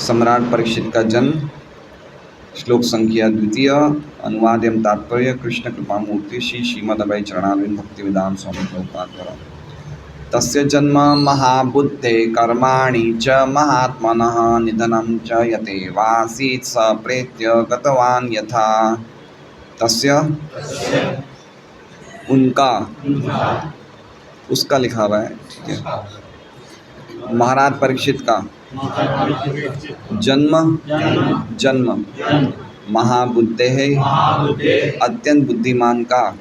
सम्राट परीक्षित का जन्म। श्लोक संख्या 2। अनुवाद एवं तात्पर्य। कृष्ण कृपामूर्ति श्री श्रीमद्वै चरणारविंद भक्ति वेदांत स्वामी प्रभुपाद द्वारा। तस्य जन्म महाबुद्धे कर्माणि च महात्मनः निधनं च यतेवासीत् स प्रेत्य गतवान् यथा। तस्य उनका उसका लिखा हुआ है, ठीक है। महाराज परीक्षित का जन्म महाबुद्धे है, अत्यंत बुद्धिमान का,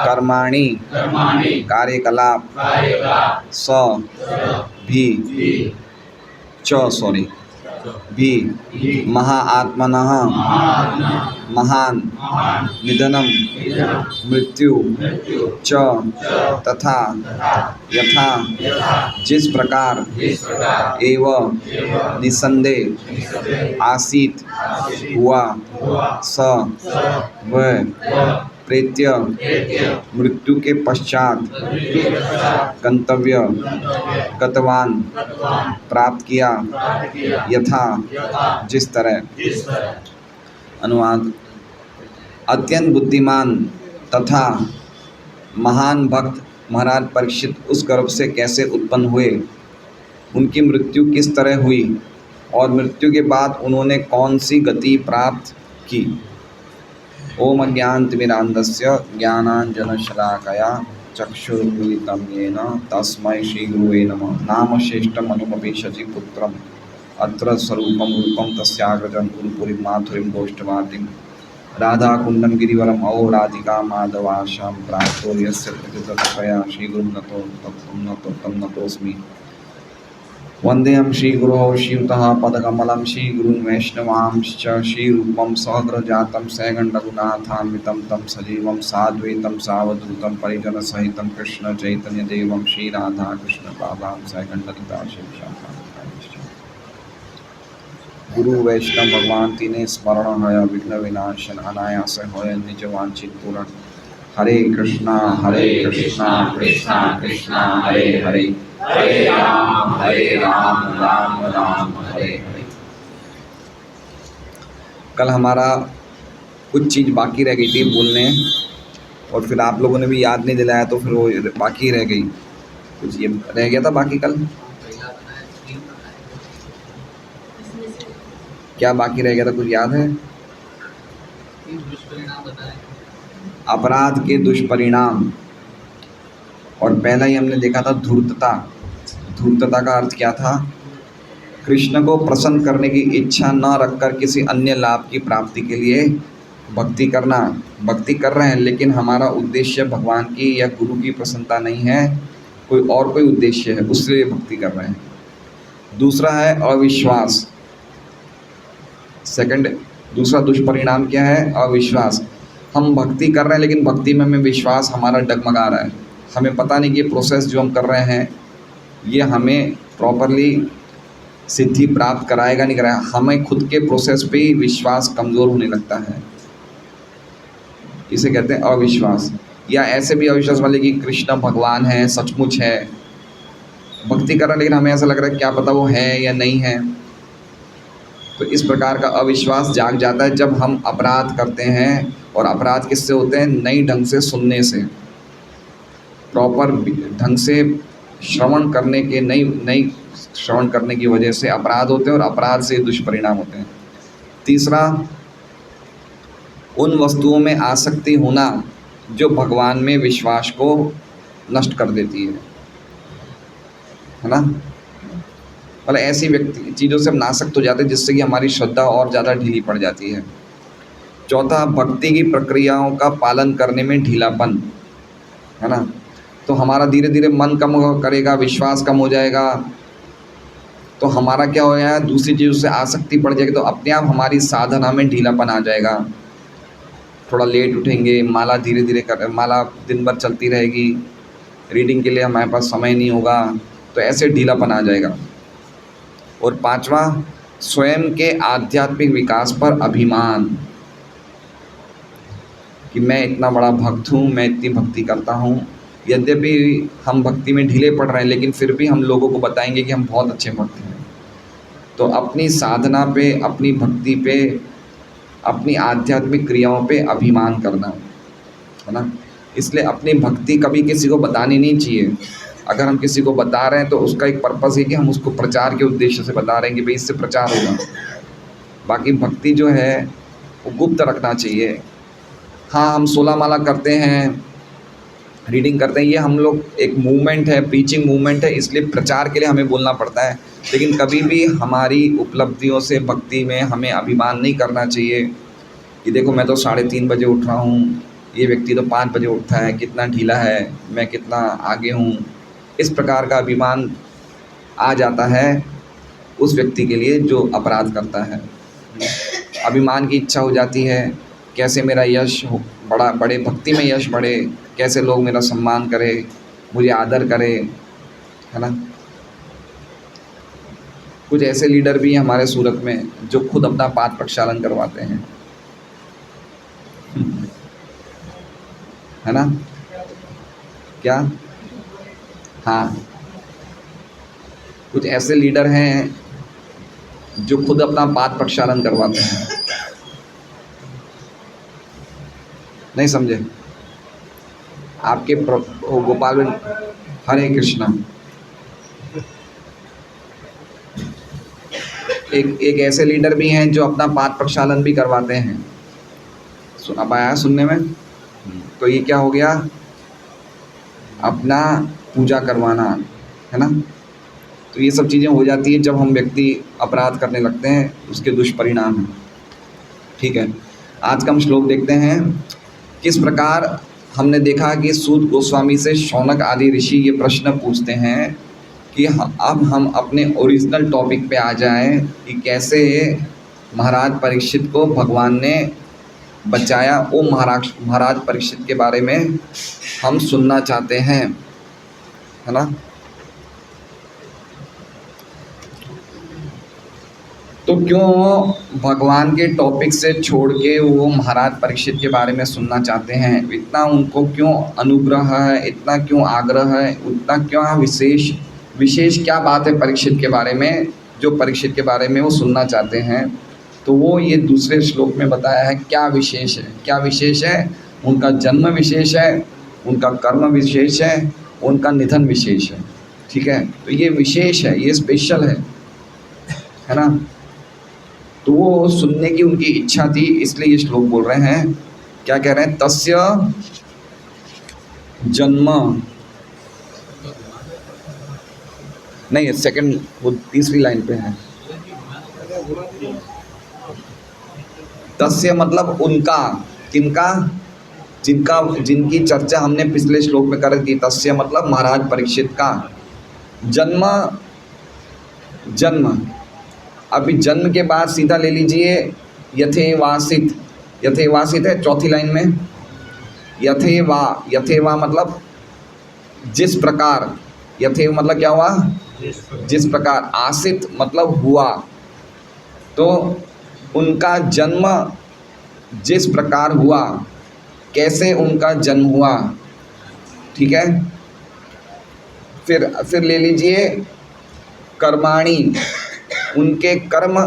कर्माणि कार्यकलाप, स भी महाआत्मनः महान, निधनम मृत्यु, च तथा, यथा जिस प्रकार, एव निसंदेह आसीत हुआ, स वह प्रेत्य मृत्यु के पश्चात गंतव्य गतवान प्राप्त किया, यथा जिस तरह। अनुवाद। अत्यंत बुद्धिमान तथा महान भक्त महाराज परीक्षित उस गर्भ से कैसे उत्पन्न हुए, उनकी मृत्यु किस तरह हुई और मृत्यु के बाद उन्होंने कौन सी गति प्राप्त की। ओम अज्ञानतिमिरान्धस्य ज्ञानाञ्जनशलाकया चक्षुरुन्मीलितं येन तस्मै श्रीगुरुवे नमः। नाम श्रेष्ठम् अनुपमे शचीपुत्रम् अत्र स्वरूपं रूपं तस्याग्रजं गुरुपुरीं माथुरीं गोष्ठवाटिं राधाकुण्डं गिरिवरम् औ राधिका माधवाशां प्राप्तो यस्य प्रतितत्पया श्रीगुरुं तं नतोऽस्मि। वन्देऽहं श्रीगुरोः श्रीयुतः पदकमलं श्रीगुरून् वैष्णवांश्च श्रीरूपं सहस्रजातं सैगण्डरघुनाथान्वितं तं सजीवं साद्वैतं सावधूतं परिजनसहितं कृष्णचैतन्यदेवं श्रीराधाकृष्णपादां सैगण्डलिता शिवशाखान्वितांश्च। गुरु वैष्णव भगवान तीने स्मरण हय विघ्न विनाशन अनायास होय निज वांछित पूर्ण। हरे कृष्णा कृष्णा कृष्णा हरे हरे, हरे राम राम राम हरे हरे। कल हमारा कुछ चीज़ बाकी रह गई थी बोलने, और फिर आप लोगों ने भी याद नहीं दिलाया तो फिर वो बाकी रह गई। कुछ ये रह गया था बाकी कल। क्या बाकी रह गया था, कुछ याद है? अपराध के दुष्परिणाम। और पहला ही हमने देखा था धूर्तता। धूर्तता का अर्थ क्या था? कृष्ण को प्रसन्न करने की इच्छा न रखकर किसी अन्य लाभ की प्राप्ति के लिए भक्ति करना। भक्ति कर रहे हैं लेकिन हमारा उद्देश्य भगवान की या गुरु की प्रसन्नता नहीं है, कोई उद्देश्य है, उसके लिए भक्ति कर रहे हैं। दूसरा है अविश्वास। दूसरा दुष्परिणाम क्या है? अविश्वास। हम भक्ति कर रहे हैं लेकिन भक्ति में हमें विश्वास हमारा डगमगा रहा है। हमें पता नहीं कि ये प्रोसेस जो हम कर रहे हैं ये हमें प्रॉपरली सिद्धि प्राप्त कराएगा नहीं कराएगा। हमें खुद के प्रोसेस पे ही विश्वास कमज़ोर होने लगता है, इसे कहते हैं अविश्वास। या ऐसे भी अविश्वास वाले कि कृष्ण भगवान है, सचमुच है, भक्ति कर रहे हैं लेकिन हमें ऐसा लग रहा है क्या पता वो है या नहीं है। तो इस प्रकार का अविश्वास जाग जाता है जब हम अपराध करते हैं। और अपराध किससे होते हैं? नई ढंग से सुनने से, प्रॉपर ढंग से श्रवण करने के नई श्रवण करने की वजह से अपराध होते हैं, और अपराध से दुष्परिणाम होते हैं। तीसरा, उन वस्तुओं में आसक्ति होना जो भगवान में विश्वास को नष्ट कर देती है ना। मतलब ऐसी व्यक्ति चीज़ों से हम नासक्त हो जाते हैं जिससे कि हमारी श्रद्धा और ज़्यादा ढीली पड़ जाती है। चौथा, भक्ति की प्रक्रियाओं का पालन करने में ढीलापन, है ना। तो हमारा धीरे धीरे मन कम करेगा, विश्वास कम हो जाएगा, तो हमारा क्या हो जाएगा, दूसरी चीज़ों से आसक्ति पड़ जाएगी, तो अपने आप हमारी साधना में ढीलापन आ जाएगा। थोड़ा लेट उठेंगे, माला धीरे धीरे माला दिन भर चलती रहेगी, रीडिंग के लिए हमारे पास समय नहीं होगा, तो ऐसे ढीलापन आ जाएगा। और पांचवा, स्वयं के आध्यात्मिक विकास पर अभिमान, कि मैं इतना बड़ा भक्त हूँ, मैं इतनी भक्ति करता हूँ। यद्यपि हम भक्ति में ढीले पड़ रहे हैं लेकिन फिर भी हम लोगों को बताएंगे कि हम बहुत अच्छे भक्त हैं। तो अपनी साधना पे, अपनी भक्ति पे, अपनी आध्यात्मिक क्रियाओं पे अभिमान करना, है ना। इसलिए अपनी भक्ति कभी किसी को बतानी नहीं चाहिए। अगर हम किसी को बता रहे हैं तो उसका एक पर्पज़ है कि हम उसको प्रचार के उद्देश्य से बता रहे हैं कि भाई इससे प्रचार होगा। बाकी भक्ति जो है वो गुप्त रखना चाहिए। हाँ, हम 16 माला करते हैं, रीडिंग करते हैं, ये हम लोग एक मूवमेंट है, प्रीचिंग मूवमेंट है, इसलिए प्रचार के लिए हमें बोलना पड़ता है। लेकिन कभी भी हमारी उपलब्धियों से भक्ति में हमें अभिमान नहीं करना चाहिए कि देखो मैं तो 3:30 बजे उठ रहा हूँ, ये व्यक्ति तो 5 बजे उठता है, कितना ढीला है, मैं कितना आगे हूँ। इस प्रकार का अभिमान आ जाता है उस व्यक्ति के लिए जो अपराध करता है। अभिमान की इच्छा हो जाती है, कैसे मेरा यश हो, बड़े भक्ति में यश बढ़े, कैसे लोग मेरा सम्मान करें, मुझे आदर करें, है ना। कुछ ऐसे लीडर भी हैं हमारे सूरत में जो खुद अपना पाठ प्रक्षालन करवाते हैं, है ना। क्या? हाँ, कुछ ऐसे लीडर हैं जो खुद अपना पाठ प्रक्षालन करवाते हैं। नहीं समझे? आपके गोपाल हरे कृष्णा, एक ऐसे लीडर भी हैं जो अपना पाठ प्रक्षालन भी करवाते हैं। अब आया सुनने में? तो ये क्या हो गया? अपना पूजा करवाना, है ना। तो ये सब चीज़ें हो जाती है जब हम व्यक्ति अपराध करने लगते हैं, उसके दुष्परिणाम हैं। ठीक है, आज का हम श्लोक देखते हैं। किस प्रकार हमने देखा कि सूत गोस्वामी से शौनक आदि ऋषि ये प्रश्न पूछते हैं कि अब हम अपने ओरिजिनल टॉपिक पे आ जाएं कि कैसे महाराज परीक्षित को भगवान ने बचाया। वो महाराज परीक्षित के बारे में हम सुनना चाहते हैं, है ना। तो क्यों भगवान के टॉपिक से छोड़ के वो महाराज परीक्षित के बारे में सुनना चाहते हैं? इतना उनको क्यों अनुग्रह है, इतना क्यों आग्रह है, उतना क्यों विशेष क्या बात है परीक्षित के बारे में जो परीक्षित के बारे में वो सुनना चाहते हैं? तो वो ये दूसरे श्लोक में बताया है क्या विशेष है। क्या विशेष है? उनका जन्म विशेष है, उनका कर्म विशेष है, उनका निधन विशेष है। ठीक है, तो ये विशेष है, ये स्पेशल है ना। तो वो सुनने की उनकी इच्छा थी, इसलिए ये श्लोक बोल रहे हैं। क्या कह रहे हैं? तस्य जन्म, नहीं सेकंड, वो तीसरी लाइन पे है। तस्य मतलब उनका, किनका? जिनकी चर्चा हमने पिछले श्लोक में कर दी। तस्य मतलब महाराज परीक्षित का जन्म। अभी जन्म के बाद सीधा ले लीजिए यथेवासित। यथेवासित है चौथी लाइन में। यथेवा मतलब जिस प्रकार। यथेव मतलब क्या हुआ? जिस प्रकार। आसित मतलब हुआ। तो उनका जन्म जिस प्रकार हुआ, कैसे उनका जन्म हुआ। ठीक है, फिर ले लीजिए कर्माणि। उनके कर्म,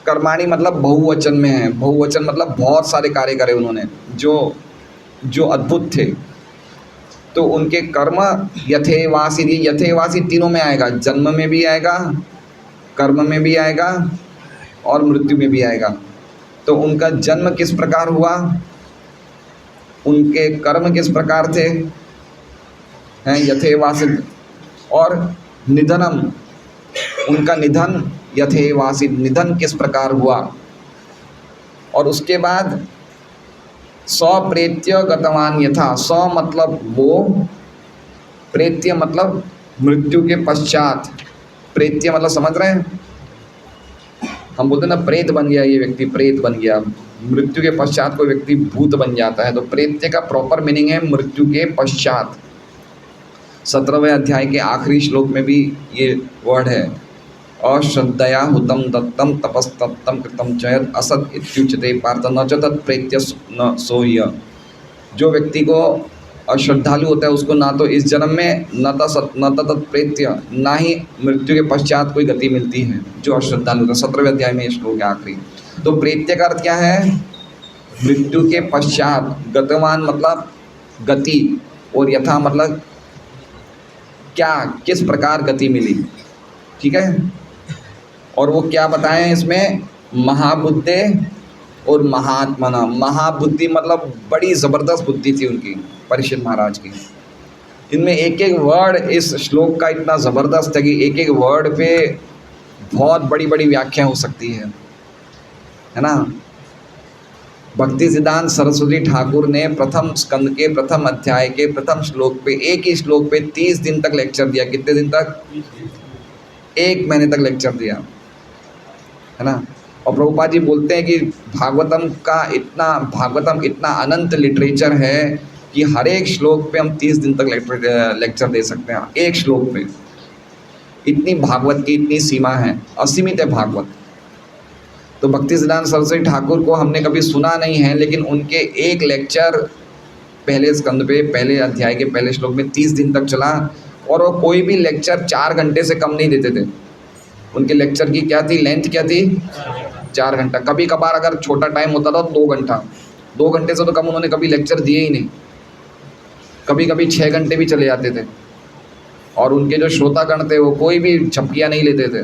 कर्माणि मतलब बहुवचन में है। बहुवचन मतलब बहुत सारे कार्य करे उन्होंने जो अद्भुत थे। तो उनके कर्म यथेवासी, यथेवासी तीनों में आएगा, जन्म में भी आएगा, कर्म में भी आएगा और मृत्यु में भी आएगा। तो उनका जन्म किस प्रकार हुआ, उनके कर्म किस प्रकार थे, हैं यथेवासित। और निधनम, उनका निधन यथेवासित, निधन किस प्रकार हुआ। और उसके बाद प्रेत्य गतवान यथा। मतलब वो, प्रेत्य मतलब मृत्यु के पश्चात। प्रेत्य मतलब समझ रहे हैं, हम बोलते हैं ना प्रेत बन गया ये व्यक्ति, प्रेत बन गया। मृत्यु के पश्चात कोई व्यक्ति भूत बन जाता है। तो प्रेत्य का प्रॉपर मीनिंग है मृत्यु के पश्चात। 17वें अध्याय के आखिरी श्लोक में भी ये वर्ड है। अश्रद्धया हुतम दत्तम तपस्तप्तम कृतम चयत असत इत्युच्यते पार्थ न च तत् प्रेत्य न सोह्य। जो व्यक्ति को और श्रद्धालु होता है उसको ना तो इस जन्म में न तत्प्रेत्य, ना ही मृत्यु के पश्चात कोई गति मिलती है जो अश्रद्धालु होता है। 17वें अध्याय में ये श्लोक है आखिरी। तो प्रेत्य का अर्थ क्या है? मृत्यु के पश्चात। गतवान मतलब गति, और यथा मतलब क्या, किस प्रकार गति मिली, ठीक है। और वो क्या बताएं इसमें? महाबुद्धे और महात्मना। महाबुद्धि मतलब बड़ी ज़बरदस्त बुद्धि थी उनकी, परीक्षित महाराज की। इनमें एक एक वर्ड इस श्लोक का इतना ज़बरदस्त है कि एक एक वर्ड पे बहुत बड़ी बड़ी व्याख्या हो सकती है ना। भक्ति सिद्धांत सरस्वती ठाकुर ने प्रथम स्कंद के प्रथम अध्याय के प्रथम श्लोक पे, एक ही श्लोक पे 30 दिन तक लेक्चर दिया। कितने दिन तक? 1 महीने तक लेक्चर दिया, है ना। और प्रभुपाद जी बोलते हैं कि भागवतम इतना अनंत लिटरेचर है कि हर एक श्लोक पे हम 30 दिन तक लेक्चर दे सकते हैं, एक श्लोक पे। इतनी भागवत की इतनी सीमा है, असीमित है भागवत। तो भक्ति सिद्धांत सरस्वती ठाकुर को हमने कभी सुना नहीं है, लेकिन उनके एक लेक्चर पहले स्कंद पे पहले अध्याय के पहले श्लोक में 30 दिन तक चला, और वो कोई भी लेक्चर 4 घंटे से कम नहीं देते थे। उनके लेक्चर की क्या थी, लेंथ क्या थी? 4 घंटा। कभी कभार अगर छोटा टाइम होता था 2 घंटा, 2 घंटे से तो कम उन्होंने कभी लेक्चर दिए ही नहीं। कभी कभी 6 घंटे भी चले जाते थे। और उनके जो श्रोतागण थे वो कोई भी झपकियाँ नहीं लेते थे,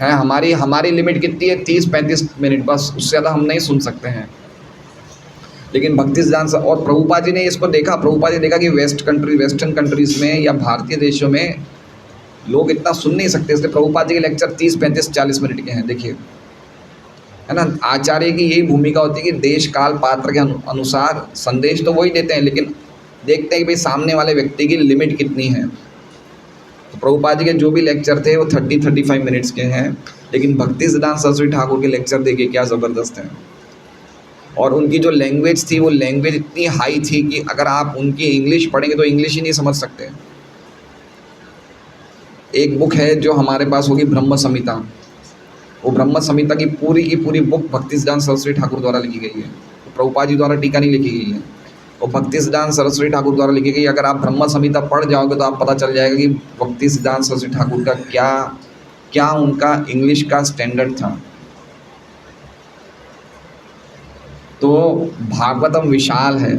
हैं। हमारी लिमिट कितनी है? 30-35 मिनट, बस, उससे ज़्यादा हम नहीं सुन सकते हैं। लेकिन भक्ति सिद्धांत और प्रभुपाद जी ने इसको देखा। प्रभुपाद जी ने देखा कि वेस्टर्न कंट्रीज़ में या भारतीय देशों में लोग इतना सुन नहीं सकते, इसलिए प्रभुपाद जी के लेक्चर 30-35-40 मिनट के हैं। देखिए, है ना। आचार्य की यही भूमिका होती है कि देश काल पात्र के अनुसार संदेश तो वही देते हैं, लेकिन देखते हैं कि भाई सामने वाले व्यक्ति की लिमिट कितनी है। तो प्रभुपाद जी के जो भी लेक्चर थे वो 30-35 मिनट्स के हैं, लेकिन भक्ति सिद्धांत सरस्वती ठाकुर के लेक्चर देखिए क्या ज़बरदस्त हैं। और उनकी जो लैंग्वेज थी वो लैंग्वेज इतनी हाई थी कि अगर आप उनकी इंग्लिश पढ़ेंगे तो इंग्लिश ही नहीं समझ सकते। एक बुक है जो हमारे पास होगी, ब्रह्म संहिता। वो ब्रह्म संहिता की पूरी बुक भक्ति सिद्धांत सरस्वती ठाकुर द्वारा लिखी गई है। तो प्रभुपाद जी द्वारा टीका नहीं लिखी गई है, वो भक्ति सिद्धांत सरस्वती ठाकुर द्वारा लिखी गई। अगर आप ब्रह्म संहिता पढ़ जाओगे तो आप पता चल जाएगा कि भक्ति सिद्धांत सरस्वती ठाकुर का क्या उनका इंग्लिश का स्टैंडर्ड था। तो भागवतम विशाल है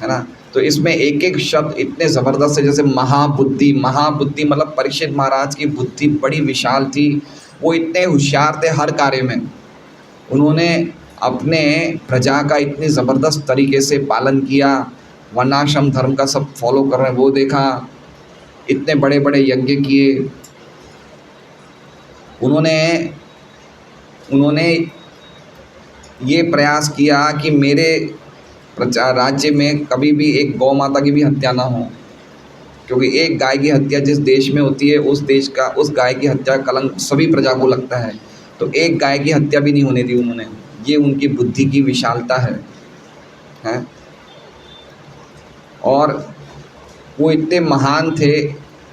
ना। तो इसमें एक एक शब्द इतने ज़बरदस्त है, जैसे महाबुद्धि मतलब परीक्षित महाराज की बुद्धि बड़ी विशाल थी। वो इतने होशियार थे हर कार्य में। उन्होंने अपने प्रजा का इतनी ज़बरदस्त तरीके से पालन किया, वर्णाश्रम धर्म का सब फॉलो कर रहे हैं वो देखा। इतने बड़े बड़े यज्ञ किए उन्होंने ये प्रयास किया कि मेरे राज्य में कभी भी एक गौ माता की भी हत्या ना हो, क्योंकि एक गाय की हत्या जिस देश में होती है उस गाय की हत्या कलंक सभी प्रजा को लगता है। तो एक गाय की हत्या भी नहीं होने दी उन्होंने। ये उनकी बुद्धि की विशालता है। और वो इतने महान थे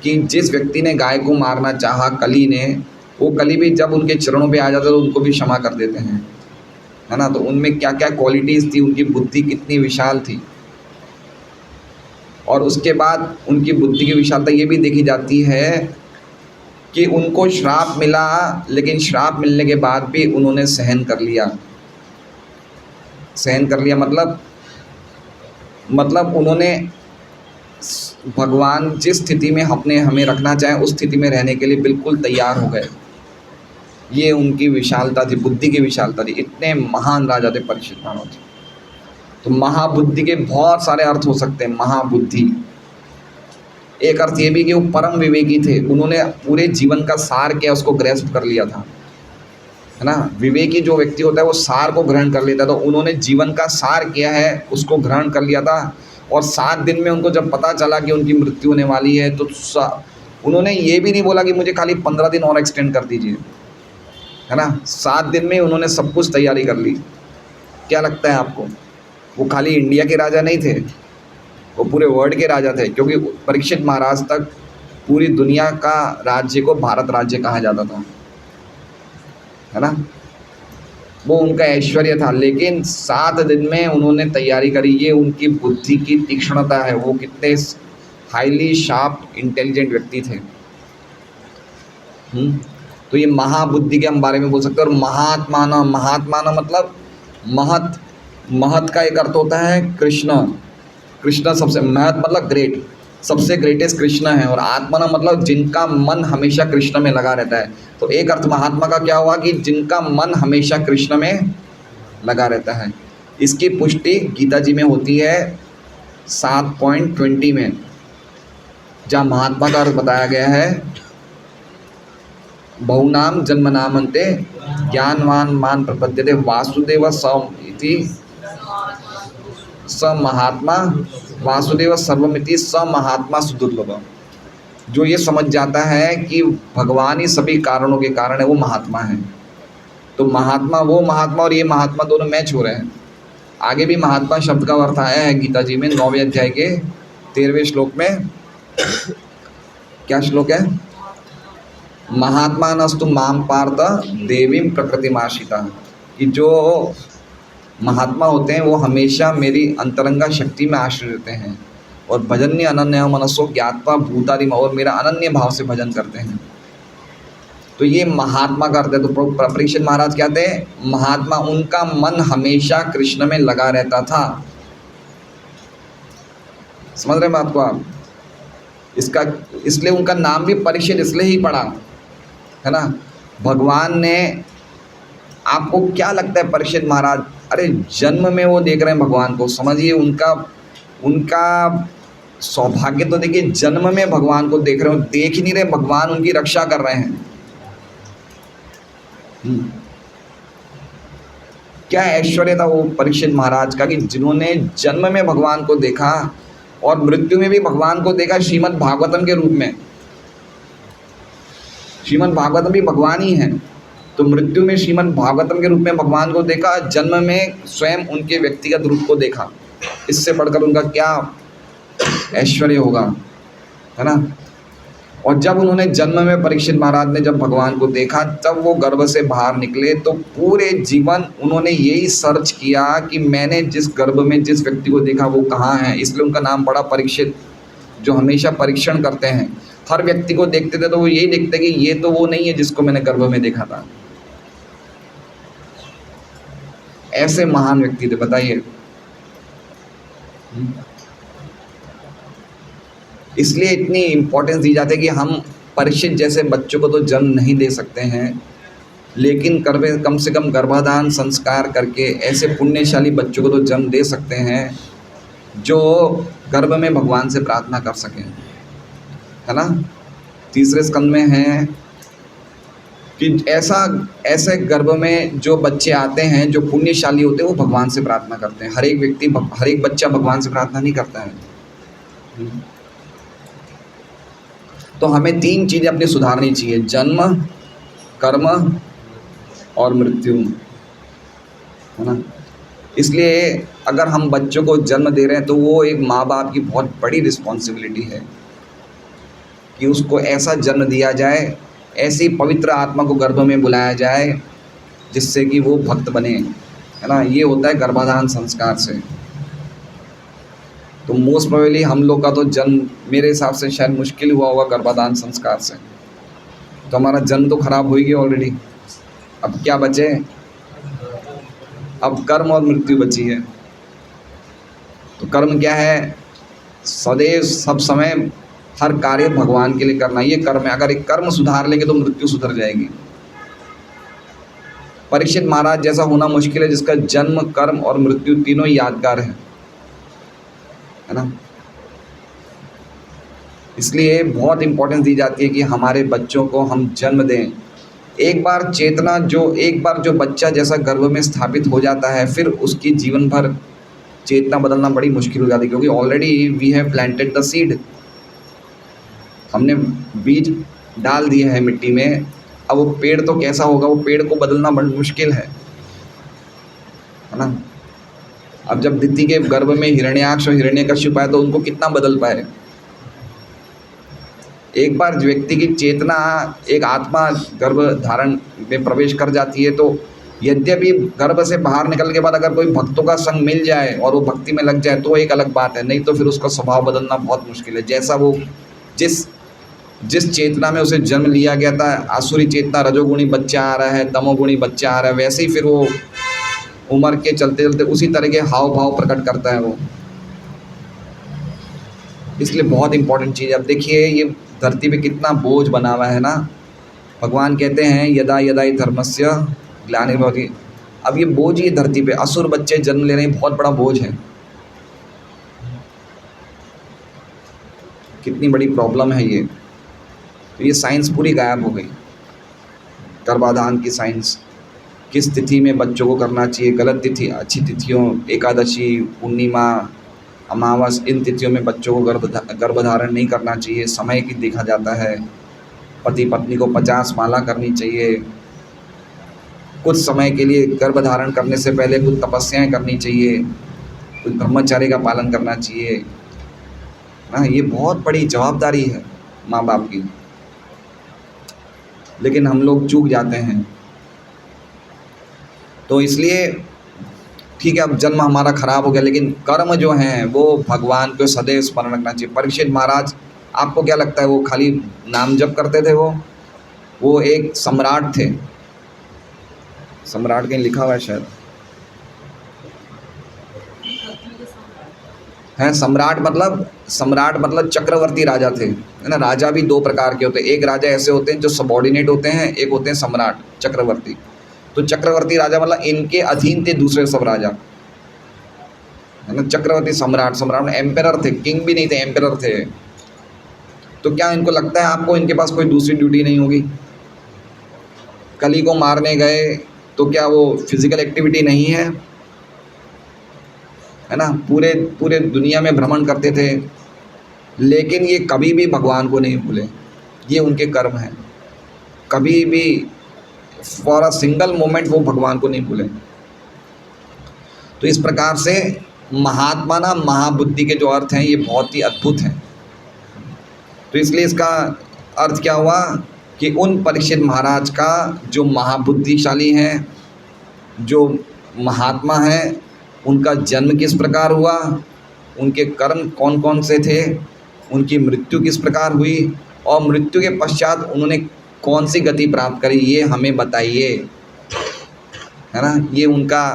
कि जिस व्यक्ति ने गाय को मारना चाहा, कली ने, वो कली भी जब उनके चरणों पे आ जाता तो उनको भी क्षमा कर देते हैं, है ना। तो उनमें क्या क्या क्वालिटीज़ थी, उनकी बुद्धि कितनी विशाल थी। और उसके बाद उनकी बुद्धि की विशालता ये भी देखी जाती है कि उनको श्राप मिला, लेकिन श्राप मिलने के बाद भी उन्होंने सहन कर लिया। मतलब उन्होंने भगवान जिस स्थिति में हमें रखना चाहें उस स्थिति में रहने के लिए बिल्कुल तैयार हो गए। ये उनकी विशालता थी, बुद्धि की विशालता थी। इतने महान राजा थे परीक्षित महाराज। तो महाबुद्धि के बहुत सारे अर्थ हो सकते हैं। महाबुद्धि एक अर्थ ये भी कि वो परम विवेकी थे। उन्होंने पूरे जीवन का सार क्या उसको ग्रैस्प कर लिया था, है ना। विवेकी जो व्यक्ति होता है वो सार को ग्रहण कर लेता है। तो उन्होंने जीवन का सार किया है उसको ग्रहण कर लिया था। और 7 दिन में उनको जब पता चला कि उनकी मृत्यु होने वाली है तो उन्होंने ये भी नहीं बोला कि मुझे खाली 15 दिन और एक्सटेंड कर दीजिए, है ना। 7 दिन में उन्होंने सब कुछ तैयारी कर ली। क्या लगता है आपको? वो खाली इंडिया के राजा नहीं थे, वो पूरे वर्ल्ड के राजा थे, क्योंकि परीक्षित महाराज तक पूरी दुनिया का राज्य को भारत राज्य कहा जाता था, है ना। वो उनका ऐश्वर्य था, लेकिन 7 दिन में उन्होंने तैयारी करी। ये उनकी बुद्धि की तीक्ष्णता है, वो कितने हाईली शार्प इंटेलिजेंट व्यक्ति थे। तो ये महाबुद्धि के हम बारे में बोल सकते हैं। और महात्माना, महात्माना मतलब महत, महत का एक अर्थ होता है कृष्ण, कृष्ण सबसे, महत मतलब ग्रेट, सबसे ग्रेटेस्ट कृष्ण है। और आत्माना मतलब जिनका मन हमेशा कृष्ण में लगा रहता है। तो एक अर्थ महात्मा का क्या हुआ कि जिनका मन हमेशा कृष्ण में लगा रहता है। इसकी पुष्टि गीता जी में होती है 7.20 में, जहाँ महात्मा का अर्थ बताया गया है, बहुनाम जन्मनामन्ते ज्ञानवान मान प्रपद्यते वासुदेव स इति स महात्मा, वासुदेव सर्वमिति स महात्मा सुदुर्लभ। जो ये समझ जाता है कि भगवान ही सभी कारणों के कारण है, वो महात्मा है। तो महात्मा, वो महात्मा और ये महात्मा दोनों मैच हो रहे हैं। आगे भी महात्मा शब्द का अर्थ आया है गीता जी में 9वें अध्याय के 13वें श्लोक में। क्या श्लोक है? महात्मानस्तु माम पार्थ देवीं प्रकृतिमाश्रिता, कि जो महात्मा होते हैं वो हमेशा मेरी अंतरंगा शक्ति में आश्रित रहते हैं। और भजन्य अनन्य मनसो ज्ञात्वा भूतादिम, और मेरा अनन्य भाव से भजन करते हैं। तो ये महात्मा करते हैं। तो परीक्षित महाराज कहते हैं महात्मा, उनका मन हमेशा कृष्ण में लगा रहता था। समझ रहे हैं बात को आप? इसका, इसलिए उनका नाम भी परीक्षित इसलिए ही पड़ा, है ना। भगवान ने, आपको क्या लगता है परीक्षित महाराज, अरे जन्म में वो देख रहे हैं भगवान को, समझिए उनका सौभाग्य तो देखिए, जन्म में भगवान को देख रहे हो, देख ही नहीं रहे, भगवान उनकी रक्षा कर रहे हैं। क्या ऐश्वर्य था वो परीक्षित महाराज का कि जिन्होंने जन्म में भगवान को देखा और मृत्यु में भी भगवान को देखा श्रीमद् भागवतम के रूप में। श्रीमद् भागवतम भी भगवान ही है, तो मृत्यु में श्रीमद् भागवतम के रूप में भगवान को देखा, जन्म में स्वयं उनके व्यक्तिगत रूप को देखा। इससे बढ़कर उनका क्या ऐश्वर्य होगा, है ना। और जब उन्होंने जन्म में, परीक्षित महाराज ने जब भगवान को देखा, तब वो गर्भ से बाहर निकले, तो पूरे जीवन उन्होंने यही सर्च किया कि मैंने जिस गर्भ में जिस व्यक्ति को देखा वो कहाँ है। इसलिए उनका नाम पड़ा परीक्षित, जो हमेशा परीक्षण करते हैं। हर व्यक्ति को देखते थे तो वो यही देखते कि ये तो वो नहीं है जिसको मैंने गर्भ में देखा था। ऐसे महान व्यक्ति थे, बताइए। इसलिए इतनी इम्पोर्टेंस दी जाती है कि हम परीक्षित जैसे बच्चों को तो जन्म नहीं दे सकते हैं, लेकिन कम से कम गर्भाधान संस्कार करके ऐसे पुण्यशाली बच्चों को तो जन्म दे सकते हैं जो गर्भ में भगवान से प्रार्थना कर सकें, है ना। तीसरे स्कंद में है कि ऐसे गर्भ में जो बच्चे आते हैं जो पुण्यशाली होते हैं, वो भगवान से प्रार्थना करते हैं। हर एक बच्चा भगवान से प्रार्थना नहीं करता है। तो हमें 3 चीज़ें अपनी सुधारनी चाहिए: जन्म, कर्म और मृत्यु, है ना। इसलिए अगर हम बच्चों को जन्म दे रहे हैं तो वो एक माँ बाप की बहुत बड़ी रिस्पॉन्सिबिलिटी है कि उसको ऐसा जन्म दिया जाए, ऐसी पवित्र आत्मा को गर्भ में बुलाया जाए जिससे कि वो भक्त बने, है ना। ये होता है गर्भाधान संस्कार से। तो मोस्ट प्रोबेबली हम लोग का तो जन्म मेरे हिसाब से शायद मुश्किल हुआ होगा गर्भाधान संस्कार से। तो हमारा जन्म तो खराब हो ही गया ऑलरेडी। अब क्या बचे? अब कर्म और मृत्यु बची है। तो कर्म क्या है? सदैव सब समय हर कार्य भगवान के लिए करना, ये कर्म है। अगर एक कर्म सुधार लेंगे तो मृत्यु सुधर जाएगी। परीक्षित महाराज जैसा होना मुश्किल है जिसका जन्म, कर्म और मृत्यु तीनों यादगार है ना। इसलिए बहुत इम्पोर्टेंस दी जाती है कि हमारे बच्चों को हम जन्म दें। एक बार जो बच्चा जैसा गर्भ में स्थापित हो जाता है, फिर उसकी जीवन भर चेतना बदलना बड़ी मुश्किल हो जाती है, क्योंकि already we have planted the seed. हमने बीज डाल दिए हैं मिट्टी में। अब वो पेड़ तो कैसा होगा, वो पेड़ को बदलना बड़ी मुश्किल है ना। अब जब दिति के गर्भ में हिरण्याक्ष और हिरण्यकश्यप आए तो उनको कितना बदल पाए। एक बार व्यक्ति की चेतना, एक आत्मा गर्भ धारण में प्रवेश कर जाती है तो यद्यपि गर्भ से बाहर निकलने के बाद अगर कोई भक्तों का संग मिल जाए और वो भक्ति में लग जाए तो एक अलग बात है, नहीं तो फिर उसका स्वभाव बदलना बहुत मुश्किल है। जैसा वो जिस जिस चेतना में उसे जन्म लिया गया था, आसुरी चेतना, रजोगुणी बच्चा आ रहा है, तमोगुणी बच्चा आ रहा है, वैसे ही फिर वो उम्र के चलते चलते उसी तरह के हाव भाव प्रकट करता है वो। इसलिए बहुत इंपॉर्टेंट चीज़ है। अब देखिए ये धरती पे कितना बोझ बना हुआ है ना। भगवान कहते हैं यदा यदा ही धर्मस्य ग्लानिर्भवति। अब ये बोझ ही धरती पे असुर बच्चे जन्म ले रहे हैं, बहुत बड़ा बोझ है। कितनी बड़ी प्रॉब्लम है ये। तो ये साइंस पूरी गायब हो गई, गर्भाधान की साइंस। किस तिथि में बच्चों को करना चाहिए, गलत तिथि, अच्छी तिथियों, एकादशी, पूर्णिमा, अमावस, इन तिथियों में बच्चों को गर्भधारण नहीं करना चाहिए। समय की देखा जाता है, पति पत्नी को 50 माला करनी चाहिए, कुछ समय के लिए गर्भधारण करने से पहले कुछ तपस्याएं करनी चाहिए, कुछ ब्रह्मचर्य का पालन करना चाहिए ना। ये बहुत बड़ी जवाबदारी है माँ बाप की, लेकिन हम लोग चूक जाते हैं। तो इसलिए ठीक है, अब जन्म हमारा खराब हो गया, लेकिन कर्म जो हैं वो भगवान को सदैव स्मरण रखना चाहिए। परीक्षित महाराज, आपको क्या लगता है वो खाली नाम जप करते थे? वो एक सम्राट थे। सम्राट कहीं लिखा हुआ है शायद, है सम्राट मतलब चक्रवर्ती राजा थे, है ना। राजा भी दो प्रकार के होते हैं। एक राजा ऐसे होते हैं जो सबॉर्डिनेट होते हैं, एक होते हैं सम्राट, चक्रवर्ती। तो चक्रवर्ती राजा मतलब इनके अधीन थे दूसरे सब राजा, है ना। चक्रवर्ती सम्राट एम्पेरर थे, किंग भी नहीं थे, एम्पेरर थे। तो क्या इनको लगता है आपको इनके पास कोई दूसरी ड्यूटी नहीं होगी? कली को मारने गए तो क्या वो फिजिकल एक्टिविटी नहीं है ना। पूरे दुनिया में भ्रमण करते थे, लेकिन ये कभी भी भगवान को नहीं भूले। ये उनके कर्म हैं। कभी भी फॉर अ सिंगल मोमेंट वो भगवान को नहीं भूले। तो इस प्रकार से महात्मा ना महाबुद्धि के जो अर्थ हैं ये बहुत ही अद्भुत हैं। तो इसलिए इसका अर्थ क्या हुआ कि उन परीक्षित महाराज का जो महाबुद्धिशाली हैं, जो महात्मा हैं, उनका जन्म किस प्रकार हुआ, उनके कर्म कौन कौन से थे, उनकी मृत्यु किस प्रकार हुई, और मृत्यु के पश्चात उन्होंने कौन सी गति प्राप्त करी, ये हमें बताइए, है ना। ये उनका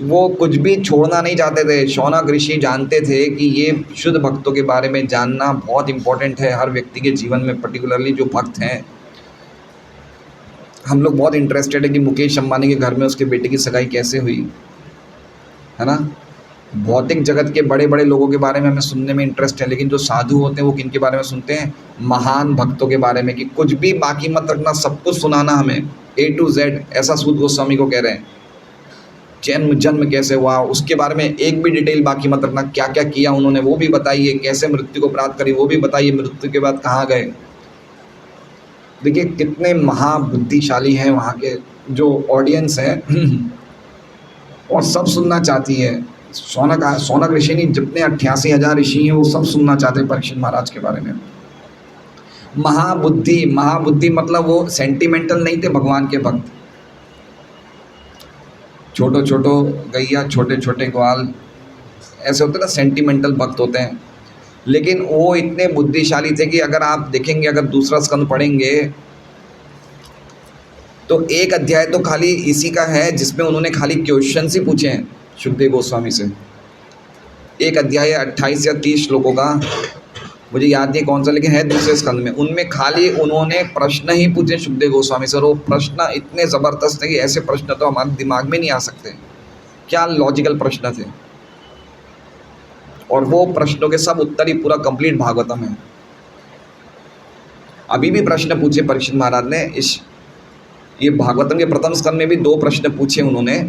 वो कुछ भी छोड़ना नहीं चाहते थे। शौनक ऋषि जानते थे कि ये शुद्ध भक्तों के बारे में जानना बहुत इम्पोर्टेंट है हर व्यक्ति के जीवन में, पर्टिकुलरली जो भक्त हैं। हम लोग बहुत इंटरेस्टेड है कि मुकेश अंबानी के घर में उसके बेटे की सगाई कैसे हुई, है ना। भौतिक जगत के बड़े बड़े लोगों के बारे में हमें सुनने में इंटरेस्ट है, लेकिन जो साधु होते हैं वो किन के बारे में सुनते हैं? महान भक्तों के बारे में, कि कुछ भी बाकी मत रखना, सब कुछ सुनाना हमें A to Z। ऐसा सूत गोस्वामी को कह रहे हैं। जन्म कैसे हुआ उसके बारे में एक भी डिटेल बाकी मत रखना, क्या क्या किया उन्होंने वो भी बताइए, कैसे मृत्यु को प्राप्त करी वो भी बताइए, मृत्यु के बाद कहाँ गए। देखिए कितने महाबुद्धिशाली हैं वहाँ के जो ऑडियंस है और सब सुनना चाहती है। शौनक ऋषि नहीं, जितने 88,000 ऋषि हैं वो सब सुनना चाहते हैं परीक्षित महाराज के बारे में। महाबुद्धि मतलब वो सेंटिमेंटल नहीं थे भगवान के भक्त। छोटो गैया, छोटे ग्वाल, ऐसे होते ना, सेंटिमेंटल भक्त होते हैं। लेकिन वो इतने बुद्धिशाली थे कि अगर आप देखेंगे, अगर दूसरा स्कंद पढ़ेंगे तो एक अध्याय तो खाली इसी का है जिसमें उन्होंने खाली क्वेश्चन ही पूछे हैं सुखदेव गोस्वामी से। एक अध्याय 28 या 30 श्लोकों का, मुझे याद नहीं कौन सा, लेकिन है दूसरे स्कंद में। उनमें खाली उन्होंने प्रश्न ही पूछे सुखदेव गोस्वामी से, और वो प्रश्न इतने ज़बरदस्त थे कि ऐसे प्रश्न तो हमारे दिमाग में नहीं आ सकते। क्या लॉजिकल प्रश्न थे, और वो प्रश्नों के सब उत्तर ही पूरा कंप्लीट भागवतम है। अभी भी प्रश्न पूछे परीक्षित महाराज ने। ये भागवतम के प्रथम स्कंद में भी 2 प्रश्न पूछे उन्होंने,